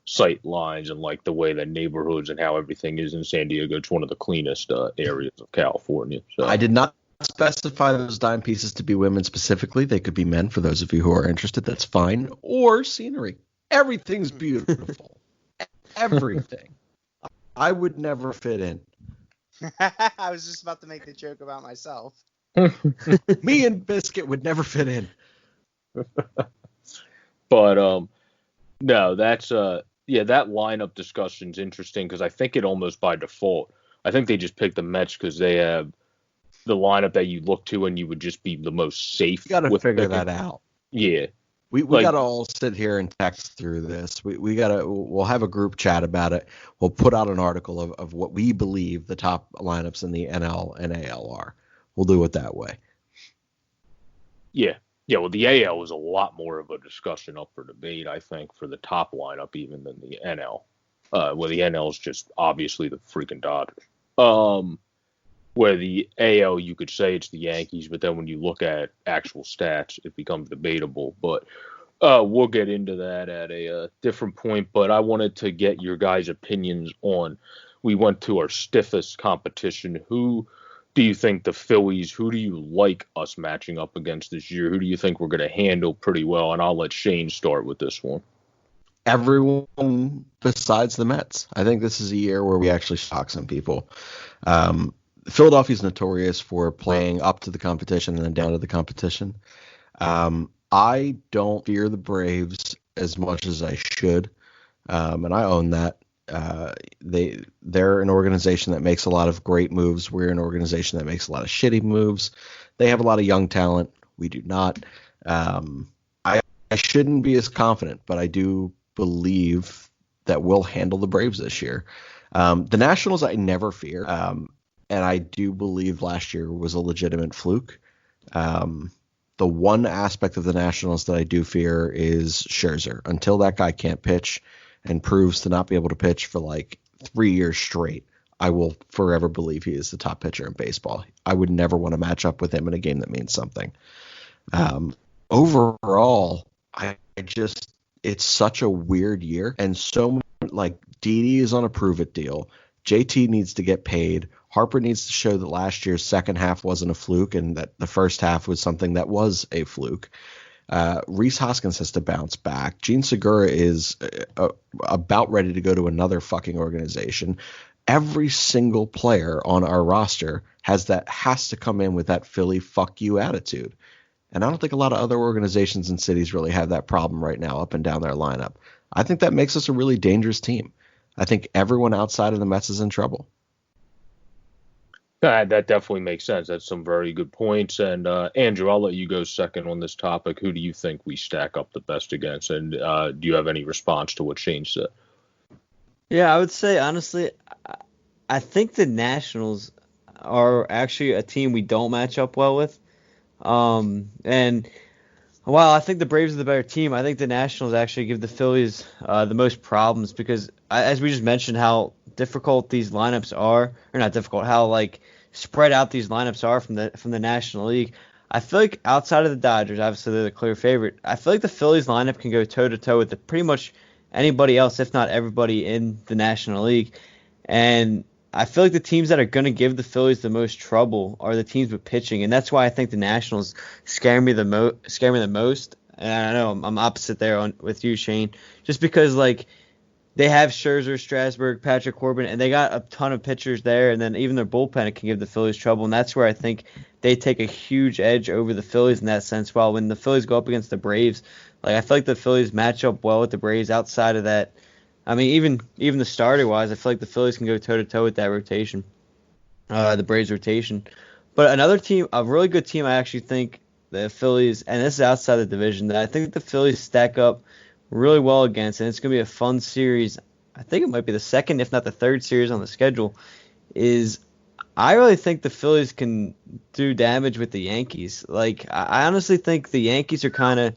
sight lines and like the way that neighborhoods and how everything is in San Diego. It's one of the cleanest areas of California. So I did not specify those dime pieces to be women specifically. They could be men for those of you who are interested. That's fine. Or scenery. Everything's beautiful. Everything. I would never fit in. I was just about to make the joke about myself. Me and Biscuit would never fit in. But no, that's that lineup discussion's interesting because I think it almost by default. I think they just picked the Mets because they have the lineup that you look to and you would just be the most safe. You got to figure that out. Yeah. We got to all sit here and text through this. We'll have a group chat about it. We'll put out an article of what we believe the top lineups in the NL and AL are. We'll do it that way. Yeah. Yeah, well, the AL is a lot more of a discussion up for debate, I think, for the top lineup even than the NL. Where the NL is just obviously the freaking Dodgers. Where the AL, you could say it's the Yankees, but then when you look at actual stats, it becomes debatable. But we'll get into that at a different point. But I wanted to get your guys' opinions on. We went to our stiffest competition. Who do you think the Phillies? Who do you like us matching up against this year? Who do you think we're going to handle pretty well? And I'll let Shane start with this one. Everyone besides the Mets. I think this is a year where we actually shock some people. Philadelphia's notorious for playing up to the competition and then down to the competition. I don't fear the Braves as much as I should, and I own that. They're an organization that makes a lot of great moves. We're an organization that makes a lot of shitty moves. They have a lot of young talent. We do not. I shouldn't be as confident, but I do believe that we'll handle the Braves this year. The Nationals I never fear, and I do believe last year was a legitimate fluke. The one aspect of the Nationals that I do fear is Scherzer. Until that guy can't pitch and proves to not be able to pitch for like 3 years straight, I will forever believe he is the top pitcher in baseball. I would never want to match up with him in a game that means something. Overall, it's such a weird year, and so like Didi is on a prove it deal. JT needs to get paid. Harper needs to show that last year's second half wasn't a fluke and that the first half was something that was a fluke. Rhys Hoskins has to bounce back. Gene Segura is about ready to go to another fucking organization. Every single player on our roster has to come in with that Philly fuck you attitude. And I don't think a lot of other organizations and cities really have that problem right now up and down their lineup. I think that makes us a really dangerous team. I think everyone outside of the Mets is in trouble. That definitely makes sense. That's some very good points. And Andrew, I'll let you go second on this topic. Who do you think we stack up the best against? And do you have any response to what Shane said? Yeah, I would say, honestly, I think the Nationals are actually a team we don't match up well with. And while I think the Braves are the better team, I think the Nationals actually give the Phillies the most problems because, as we just mentioned, how difficult these lineups are, or not difficult, how like spread out these lineups are from the National League. I feel like outside of the Dodgers, obviously they're the clear favorite. I feel like the Phillies lineup can go toe to toe with pretty much anybody else, if not everybody in the National League. And I feel like the teams that are going to give the Phillies the most trouble are the teams with pitching, and that's why I think the Nationals scare me the most. And I know I'm opposite there with you, Shane, just because like they have Scherzer, Strasburg, Patrick Corbin, and they got a ton of pitchers there, and then even their bullpen can give the Phillies trouble, and that's where I think they take a huge edge over the Phillies in that sense. While when the Phillies go up against the Braves, like I feel like the Phillies match up well with the Braves outside of that. I mean, even the starter-wise, I feel like the Phillies can go toe-to-toe with that rotation, the Braves rotation. But another team, a really good team, I actually think the Phillies, and this is outside the division, that I think the Phillies stack up really well against, and it's going to be a fun series. I think it might be the second, if not the third series on the schedule, is I really think the Phillies can do damage with the Yankees. Like, I honestly think the Yankees are kind of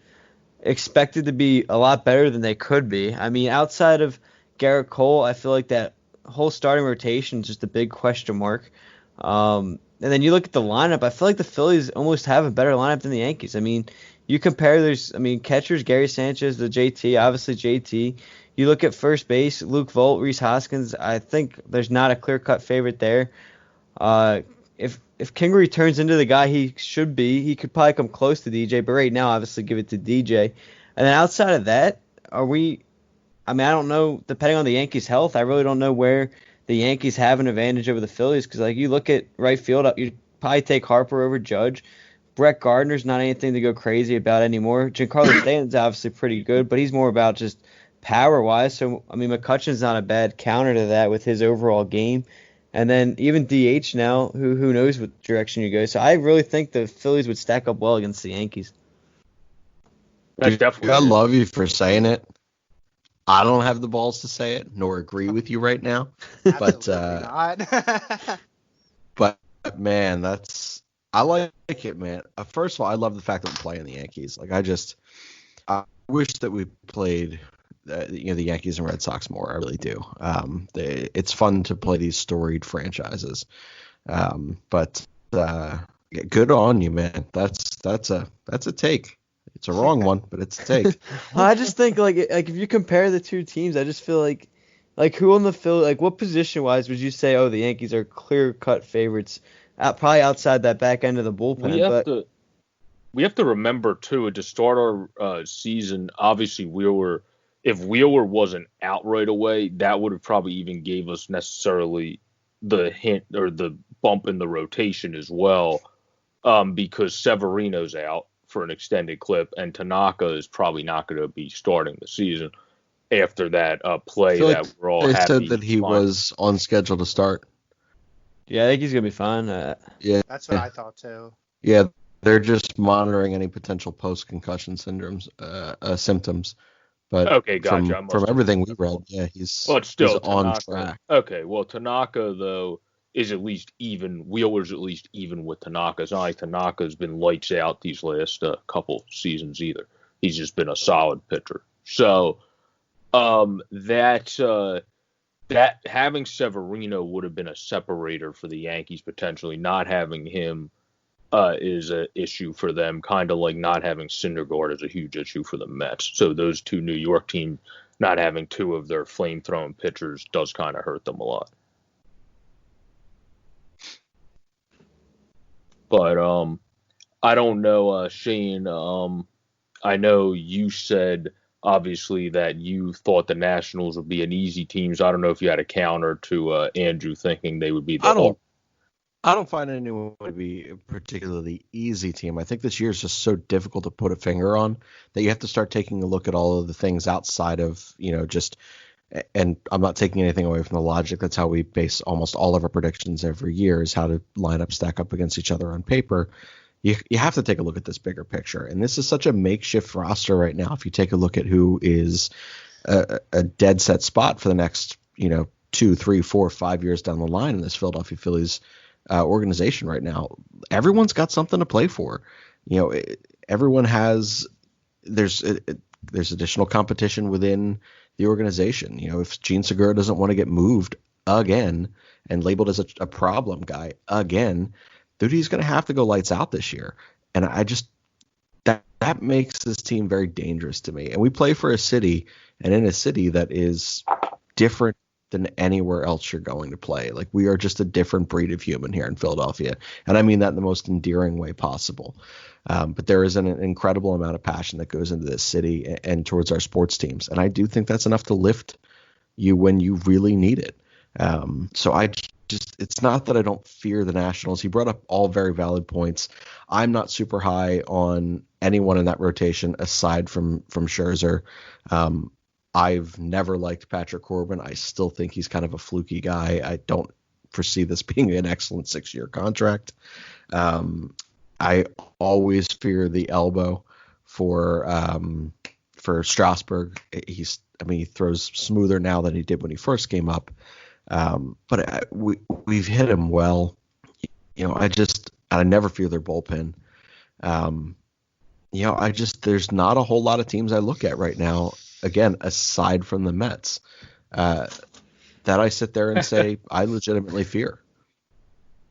expected to be a lot better than they could be. I mean, outside of Garrett Cole, I feel like that whole starting rotation is just a big question mark. And then you look at the lineup, I feel like the Phillies almost have a better lineup than the Yankees. I mean, you compare catchers, Gary Sanchez, the JT, obviously JT. You look at first base, Luke Vogt, Rhys Hoskins. I think there's not a clear-cut favorite there. If Kingery turns into the guy he should be, he could probably come close to DJ, but right now, obviously, give it to DJ. And then outside of that, I don't know, depending on the Yankees' health, I really don't know where the Yankees have an advantage over the Phillies, because like you look at right field, you'd probably take Harper over Judge. Brett Gardner's not anything to go crazy about anymore. Giancarlo Stanton's obviously pretty good, but he's more about just power-wise. So, I mean, McCutcheon's not a bad counter to that with his overall game. And then even DH now, who knows what direction you go. So I really think the Phillies would stack up well against the Yankees. That's definitely. I love you for saying it. I don't have the balls to say it, nor agree with you right now. But but man, I like it, man. First of all, I love the fact that we're playing the Yankees. Like I wish that we played the Yankees and Red Sox more. I really do. It's fun to play these storied franchises. But good on you, man. That's a take. It's a wrong one, but it's a take. I just think like if you compare the two teams, I just feel like who on the field, like what position wise would you say? Oh, the Yankees are clear cut favorites, probably outside that back end of the bullpen. We have to remember too to start our season. Obviously, if Wheeler wasn't out right away, that would have probably even gave us necessarily the hint or the bump in the rotation as well, because Severino's out for an extended clip, and Tanaka is probably not going to be starting the season after that play that we're all they happy. said that he was on schedule to start. Yeah, I think he's gonna be fine. Yeah, That's what I thought too. Yeah, they're just monitoring any potential post-concussion symptoms. But okay, gotcha. From everything we read, yeah, he's on track. Okay, well, Tanaka though is at least even. Wheeler's at least even with Tanaka. It's not like Tanaka's been lights out these last couple seasons either. He's just been a solid pitcher. So that having Severino would have been a separator for the Yankees potentially. Not having him is an issue for them, kind of like not having Syndergaard is a huge issue for the Mets. So those two New York teams not having two of their flame-throwing pitchers does kind of hurt them a lot. But I don't know, Shane. I know you said obviously that you thought the Nationals would be an easy team. So I don't know if you had a counter to Andrew thinking they would be. I don't find anyone to be a particularly easy team. I think this year is just so difficult to put a finger on that you have to start taking a look at all of the things outside of, and I'm not taking anything away from the logic. That's how we base almost all of our predictions every year, is how to line up, stack up against each other on paper. You have to take a look at this bigger picture. And this is such a makeshift roster right now. If you take a look at who is a dead set spot for the next, 2, 3, 4, 5 years down the line in this Philadelphia Phillies organization right now, everyone's got something to play for. Everyone has, there's additional competition within the organization. If Gene Segura doesn't want to get moved again and labeled as a problem guy again, dude, he's going to have to go lights out this year. And I just, that makes this team very dangerous to me. And we play for a city, and in a city that is different than anywhere else you're going to play. Like, we are just a different breed of human here in Philadelphia. And I mean that in the most endearing way possible. But there is an incredible amount of passion that goes into this city and towards our sports teams. And I do think that's enough to lift you when you really need it. So it's not that I don't fear the Nationals. He brought up all very valid points. I'm not super high on anyone in that rotation aside from Scherzer. I've never liked Patrick Corbin. I still think he's kind of a fluky guy. I don't foresee this being an excellent 6-year contract. I always fear the elbow for Strasburg. He throws smoother now than he did when he first came up. But we've hit him well. I never fear their bullpen. There's not a whole lot of teams I look at right now, again, aside from the Mets, that I sit there and say I legitimately fear.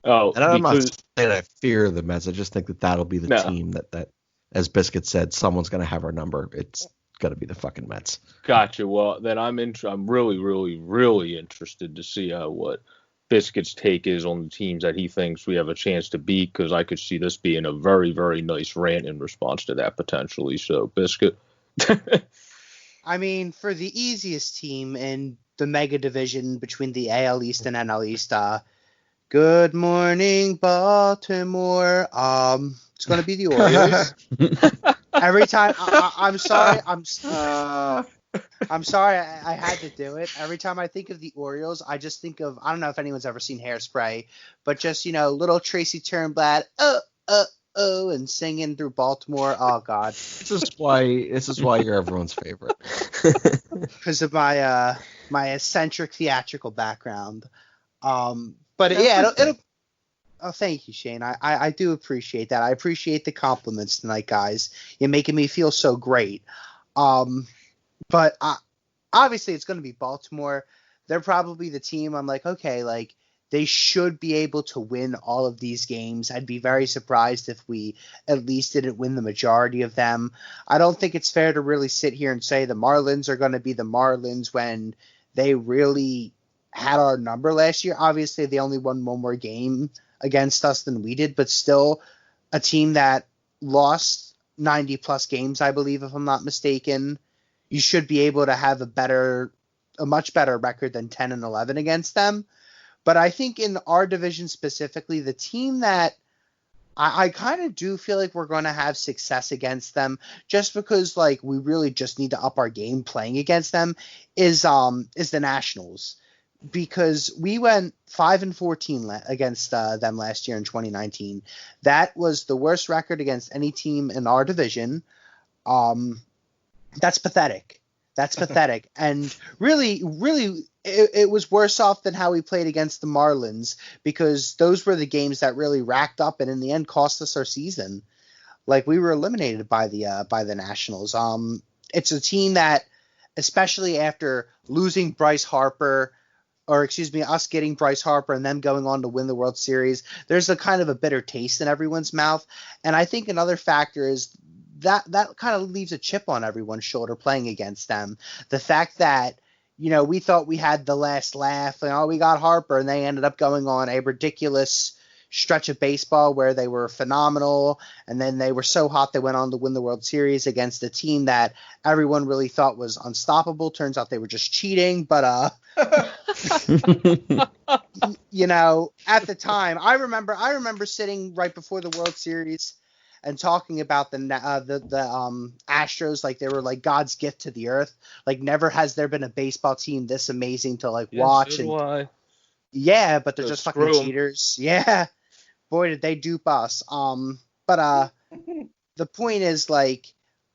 Oh, and I'm not saying I fear the Mets. I just think that'll be the team that, as Biscuit said, someone's going to have our number. It's got to be the fucking Mets. Gotcha. Well, then I'm really, really, really interested to see what Biscuit's take is on the teams that he thinks we have a chance to beat, because I could see this being a very, very nice rant in response to that potentially. So, Biscuit. I mean, for the easiest team in the mega division between the AL East and NL East, good morning, Baltimore. It's going to be the Orioles. Every time, I'm sorry, I'm sorry, I had to do it. Every time I think of the Orioles, I just think of, I don't know if anyone's ever seen Hairspray, but just, little Tracy Turnblad, and singing through Baltimore. Oh God. This is why you're everyone's favorite. Because of my eccentric theatrical background. But yeah, it'll oh, thank you, Shane. I do appreciate that. I appreciate the compliments tonight, guys. You're making me feel so great. But obviously it's going to be Baltimore. They're probably the team I'm like, okay, like they should be able to win all of these games. I'd be very surprised if we at least didn't win the majority of them. I don't think it's fair to really sit here and say the Marlins are going to be the Marlins when they really had our number last year. Obviously, they only won one more game against us than we did, but still a team that lost 90 plus games, I believe, if I'm not mistaken. You should be able to have a much better record than 10-11 against them. But I think in our division specifically, the team that I kind of do feel like we're going to have success against them, just because like we really just need to up our game playing against them, is the Nationals, because we went 5-14 against them last year in 2019. That was the worst record against any team in our division. That's pathetic. That's pathetic. And really, it was worse off than how we played against the Marlins, because those were the games that really racked up and in the end cost us our season. Like, we were eliminated by the Nationals. It's a team that, especially after losing Bryce Harper, or excuse me, us getting Bryce Harper and them going on to win the World Series, there's a kind of a bitter taste in everyone's mouth. And I think another factor is that kind of leaves a chip on everyone's shoulder playing against them. The fact that, you know, we thought we had the last laugh and we got Harper, and they ended up going on a ridiculous stretch of baseball where they were phenomenal, and then they were so hot they went on to win the World Series against a team that everyone really thought was unstoppable. Turns out they were just cheating, but you know, at the time, I remember sitting right before the World Series and talking about the Astros like they were like God's gift to the earth. Like, never has there been a baseball team this amazing to like watch. So yeah, but they're just fucking 'em. cheaters. Yeah, boy, did they dupe us. But the point is, like,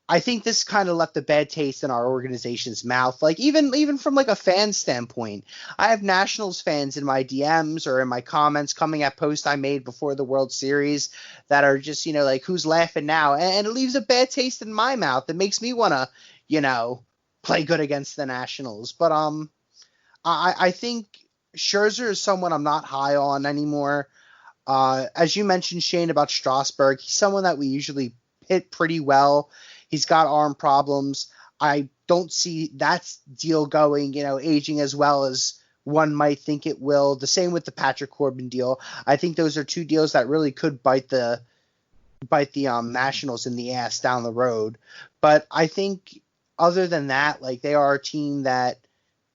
I think this kind of left a bad taste in our organization's mouth. Like, even from like a fan standpoint, I have Nationals fans in my DMs or in my comments coming at posts I made before the World Series that are just, you know, like, who's laughing now? And it leaves a bad taste in my mouth. It makes me want to, you know, play good against the Nationals. But I think Scherzer is someone I'm not high on anymore. As you mentioned, Shane, about Strasburg, he's someone that we usually hit pretty well. He's got arm problems. I don't see that deal going, you know, aging as well as one might think it will. The same with the Patrick Corbin deal. I think those are two deals that really could bite the Nationals in the ass down the road. But I think other than that, like, they are a team that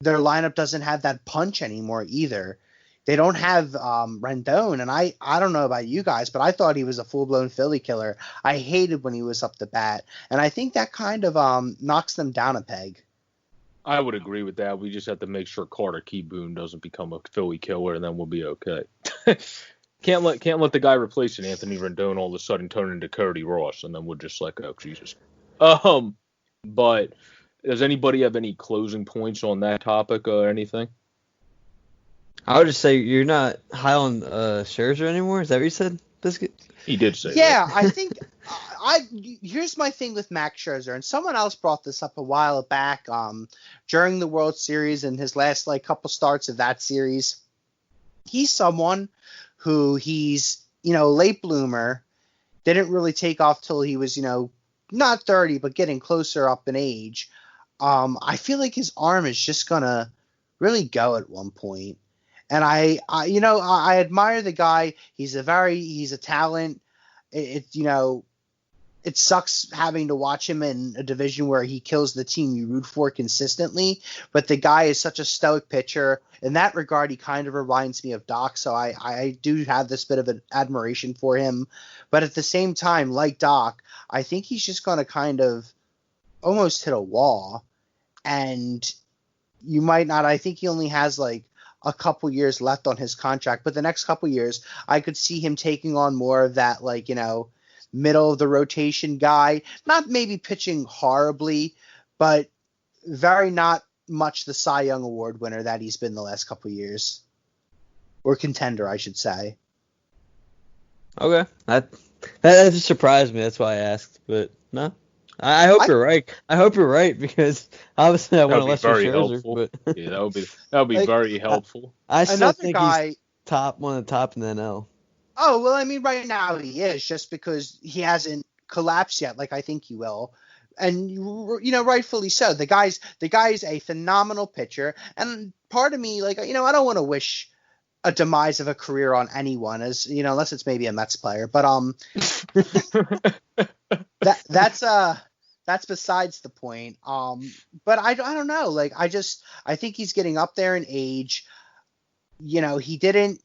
their lineup doesn't have that punch anymore either. They don't have Rendon, and I don't know about you guys, but I thought he was a full-blown Philly killer. I hated when he was up the bat, and I think that kind of knocks them down a peg. I would agree with that. We just have to make sure Carter Keyboom doesn't become a Philly killer, and then we'll be okay. Can't let the guy replacing Anthony Rendon all of a sudden turn into Cody Ross, and then we're just like, oh Jesus. But does anybody have any closing points on that topic or anything? I would just say you're not high on Scherzer anymore. Is that what you said, Biscuit? He did say yeah, that. I think here's my thing with Max Scherzer, and someone else brought this up a while back during the World Series and his last like couple starts of that series. He's someone who he's, you know, late bloomer, didn't really take off till he was, you know, not 30, but getting closer up in age. I feel like his arm is just gonna really go at one point. And I admire the guy. He's a talent. It sucks having to watch him in a division where he kills the team you root for consistently. But the guy is such a stoic pitcher. In that regard, he kind of reminds me of Doc. So I do have this bit of an admiration for him. But at the same time, like Doc, I think he's just going to kind of almost hit a wall. And you might not. I think he only has like a couple years left on his contract, but the next couple years I could see him taking on more of that, like, you know, middle of the rotation guy, not maybe pitching horribly, but very not much the Cy Young Award winner that he's been the last couple years, or contender, I should say. Okay. That just surprised me. That's why I asked, but no. I hope you're right. I hope you're right because obviously I want That to would be Lester very Scherzer, helpful. but Yeah, that would be Like, very helpful. I still another think guy. he's one of the top in the NL. Oh well, I mean, right now he is just because he hasn't collapsed yet, like I think he will, and rightfully so. The guy's a phenomenal pitcher, and part of me, like, I don't want to wish a demise of a career on anyone, as unless it's maybe a Mets player, but that's besides the point. But I don't know, like I think he's getting up there in age. He didn't.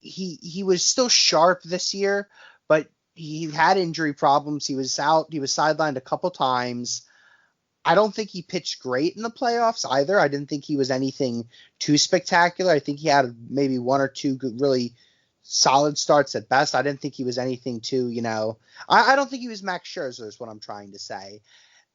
He was still sharp this year, but he had injury problems. He was out. He was sidelined a couple times. I don't think he pitched great in the playoffs either. I didn't think he was anything too spectacular. I think he had maybe one or two good, really solid starts at best. I didn't think he was anything too, I don't think he was Max Scherzer is what I'm trying to say.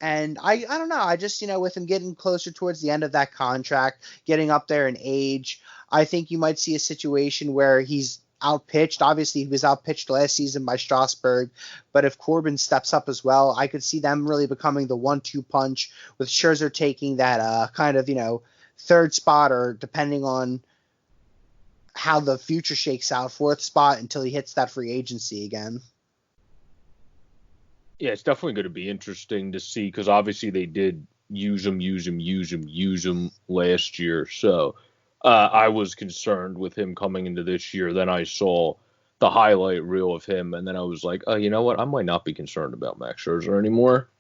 And I don't know. I just, with him getting closer towards the end of that contract, getting up there in age, I think you might see a situation where he's outpitched. Obviously, he was outpitched last season by Strasburg, but if Corbin steps up as well, I could see them really becoming the 1-2 punch with Scherzer taking that kind of, third spot, or depending on how the future shakes out, fourth spot until he hits that free agency again. Yeah, it's definitely going to be interesting to see because obviously they did use him last year. So I was concerned with him coming into this year. Then I saw the highlight reel of him, and then I was like, oh, you know what? I might not be concerned about Max Scherzer anymore.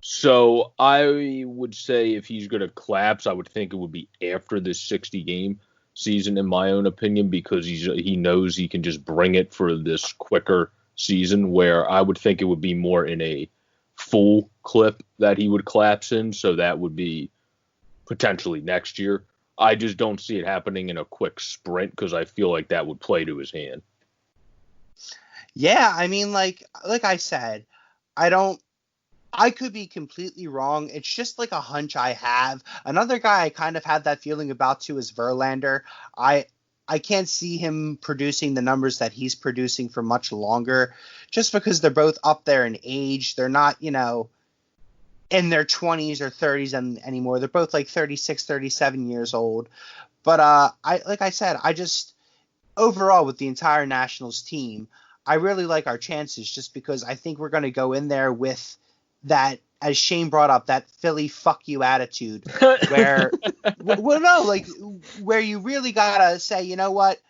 So I would say if he's going to collapse, I would think it would be after this 60-game season, in my own opinion, because he knows he can just bring it for this quicker season, where I would think it would be more in a full clip that he would collapse in. So that would be potentially next year. I just don't see it happening in a quick sprint because I feel like that would play to his hand. Yeah, I mean, like I said, I could be completely wrong. It's just like a hunch I have. Another guy I kind of had that feeling about too is Verlander. I can't see him producing the numbers that he's producing for much longer, just because they're both up there in age. They're not, in their 20s or 30s anymore. They're both like 36, 37 years old. But I just overall with the entire Nationals team, I really like our chances just because I think we're going to go in there with that, as Shane brought up, that Philly fuck you attitude where, where you really got to say, you know what?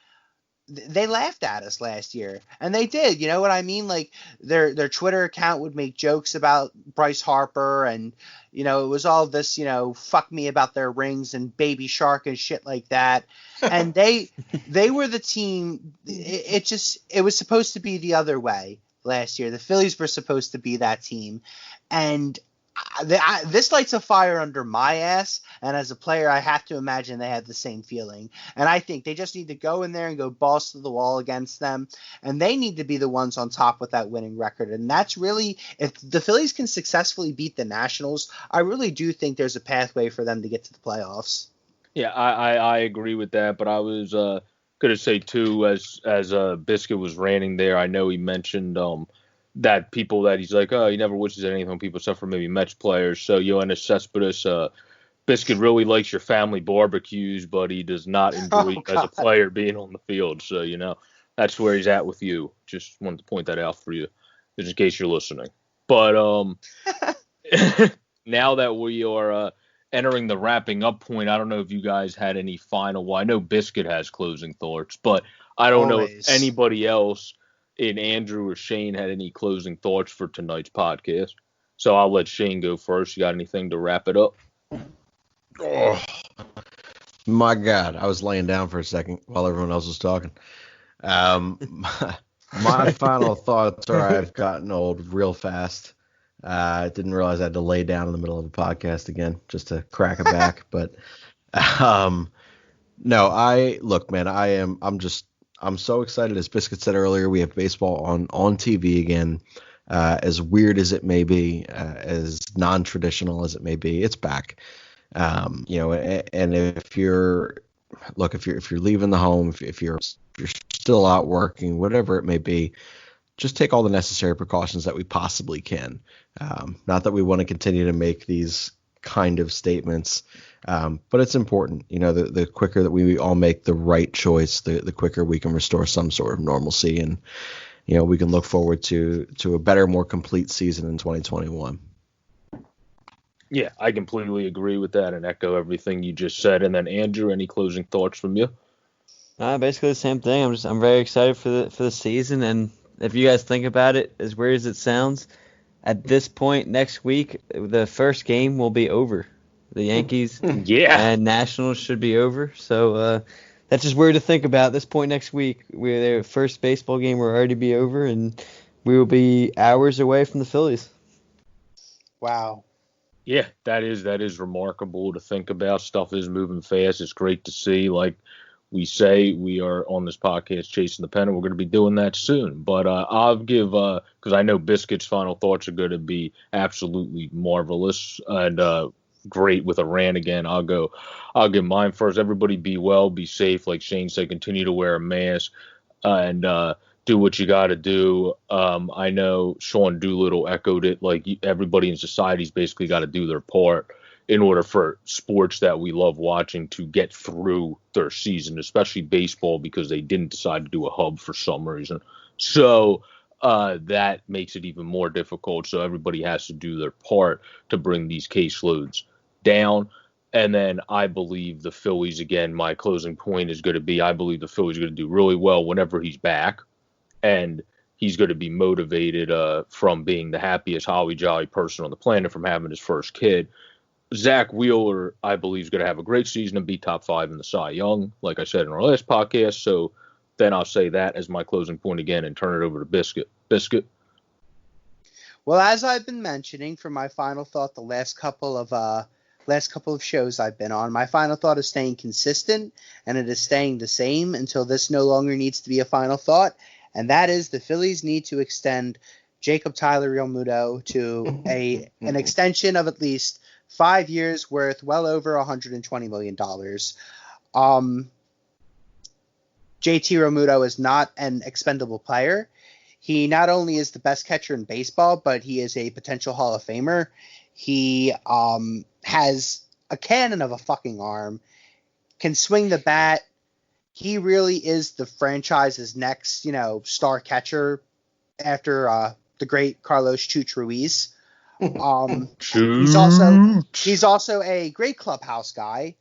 They laughed at us last year, and they did. You know what I mean? Like their Twitter account would make jokes about Bryce Harper, and it was all this, fuck me about their rings and Baby Shark and shit like that. And they were the team. It was supposed to be the other way last year. The Phillies were supposed to be that team, and this lights a fire under my ass, and as a player I have to imagine they had the same feeling. And I think they just need to go in there and go balls to the wall against them, and they need to be the ones on top with that winning record. And that's really, if the Phillies can successfully beat the Nationals, I really do think there's a pathway for them to get to the playoffs. Yeah, I agree with that, but I was going to say too, as Biscuit was ranting there, I know he mentioned that people that he's like, oh, he never wishes anything on people except for maybe Mets players. So Yoenis Cespedes, Biscuit really likes your family barbecues, but he does not enjoy you as a player being on the field. So, that's where he's at with you. Just wanted to point that out for you, just in case you're listening. But now that we are entering the wrapping up point, I don't know if you guys had any final. Well, I know Biscuit has closing thoughts, but I don't know if anybody else in Andrew or Shane had any closing thoughts for tonight's podcast. So I'll let Shane go first. You got anything to wrap it up? Oh, my God. I was laying down for a second while everyone else was talking. My final thoughts are I've gotten old real fast. I didn't realize I had to lay down in the middle of a podcast again just to crack a back. But no, look, man, I'm so excited. As Biscuit said earlier, we have baseball on TV again. As weird as it may be, as non-traditional as it may be, it's back. And if you're leaving the home, if you're still out working, whatever it may be, just take all the necessary precautions that we possibly can. Not that we want to continue to make these kind of statements, but it's important. The quicker that we all make the right choice, the quicker we can restore some sort of normalcy, and we can look forward to a better, more complete season in 2021. Yeah, I completely agree with that and echo everything you just said. And then Andrew, any closing thoughts from you? Basically the same thing. I'm very excited for the season, and if you guys think about it, as weird as it sounds, at this point next week, the first game will be over. The Yankees and Nationals should be over. So that's just weird to think about. At this point next week, their first baseball game will already be over, and we will be hours away from the Phillies. Wow. Yeah, that is remarkable to think about. Stuff is moving fast. It's great to see. Like we say, we are on this podcast chasing the pennant. We're going to be doing that soon. But I'll give, because I know Biscuit's final thoughts are going to be absolutely marvelous and great with a rant again. I'll give mine first. Everybody be well, be safe. Like Shane said, continue to wear a mask and do what you got to do. I know Sean Doolittle echoed it. Like everybody in society's basically got to do their part in order for sports that we love watching to get through their season, especially baseball, because they didn't decide to do a hub for some reason. So that makes it even more difficult. So everybody has to do their part to bring these caseloads down. And then I believe the Phillies, again, my closing point is going to be, I believe the Phillies are going to do really well whenever he's back. And he's going to be motivated from being the happiest holly jolly person on the planet from having his first kid. Zach Wheeler, I believe, is going to have a great season and be top 5 in the Cy Young, like I said in our last podcast. So then I'll say that as my closing point again and turn it over to Biscuit. Biscuit. Well, as I've been mentioning for my final thought, the last couple of shows I've been on, my final thought is staying consistent, and it is staying the same until this no longer needs to be a final thought, and that is the Phillies need to extend Jacob Tyler Realmuto to an extension of at least 5 years worth well over $120 million. JT Realmuto is not an expendable player. He not only is the best catcher in baseball, but he is a potential Hall of Famer. He has a cannon of a fucking arm, can swing the bat. He really is the franchise's next, star catcher after the great Carlos Chooch Ruiz. He's also a great clubhouse guy,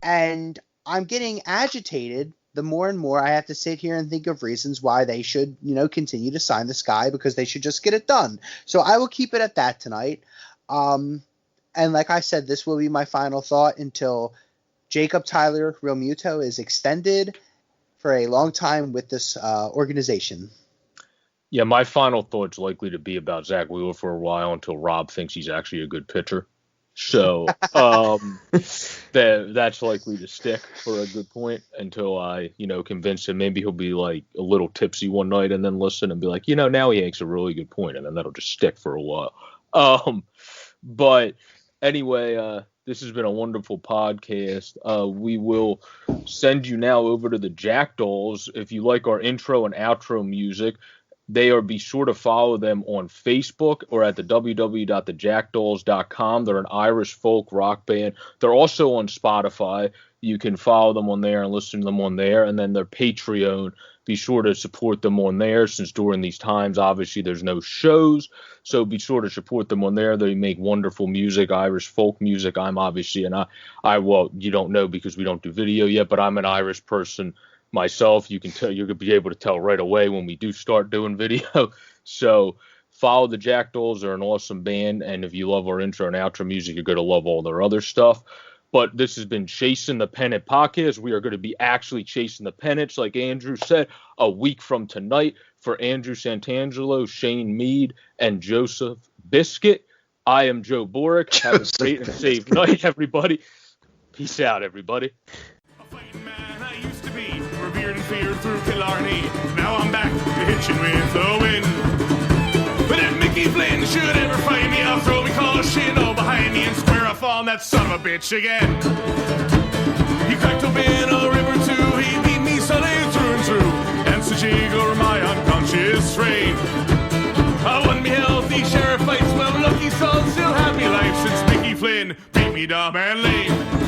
and I'm getting agitated the more and more I have to sit here and think of reasons why they should, continue to sign this guy, because they should just get it done. So I will keep it at that tonight. And like I said, this will be my final thought until Jacob Tyler Realmuto is extended for a long time with this organization. Yeah, my final thought's likely to be about Zach Wheeler for a while until Rob thinks he's actually a good pitcher. So that's likely to stick for a good point until I, convince him. Maybe he'll be like a little tipsy one night and then listen and be like, now he makes a really good point, and then that'll just stick for a while. But anyway, this has been a wonderful podcast. We will send you now over to the Jackdaws. If you like our intro and outro music, be sure to follow them on Facebook or at the www.thejackdaws.com. They're an Irish folk rock band. They're also on Spotify. You can follow them on there and listen to them on there. And then their Patreon, be sure to support them on there, since during these times, obviously, there's no shows. So be sure to support them on there. They make wonderful music, Irish folk music. I'm obviously, well, you don't know because we don't do video yet, but I'm an Irish person myself. You can tell, you'll be able to tell right away when we do start doing video. So follow the Jackdaws. They're an awesome band. And if you love our intro and outro music, you're going to love all their other stuff. But this has been Chasing the Pennant podcast. We are going to be actually chasing the pennants, like Andrew said, a week from tonight. For Andrew Santangelo, Shane Mead, and Joseph Biscuit, I am Joe Boric. Have a great and safe night, everybody. Peace out, everybody. A fighting man I used to be, revered and feared through Killarney. Now I'm back to hitching with the wind. But if Mickey Flynn should ever find me, I'll throw me caution all behind me and square off on that son of a bitch again. He cracked open a river too, he beat me Sunday through and through, and such eager my unconscious frame. dumb and lame.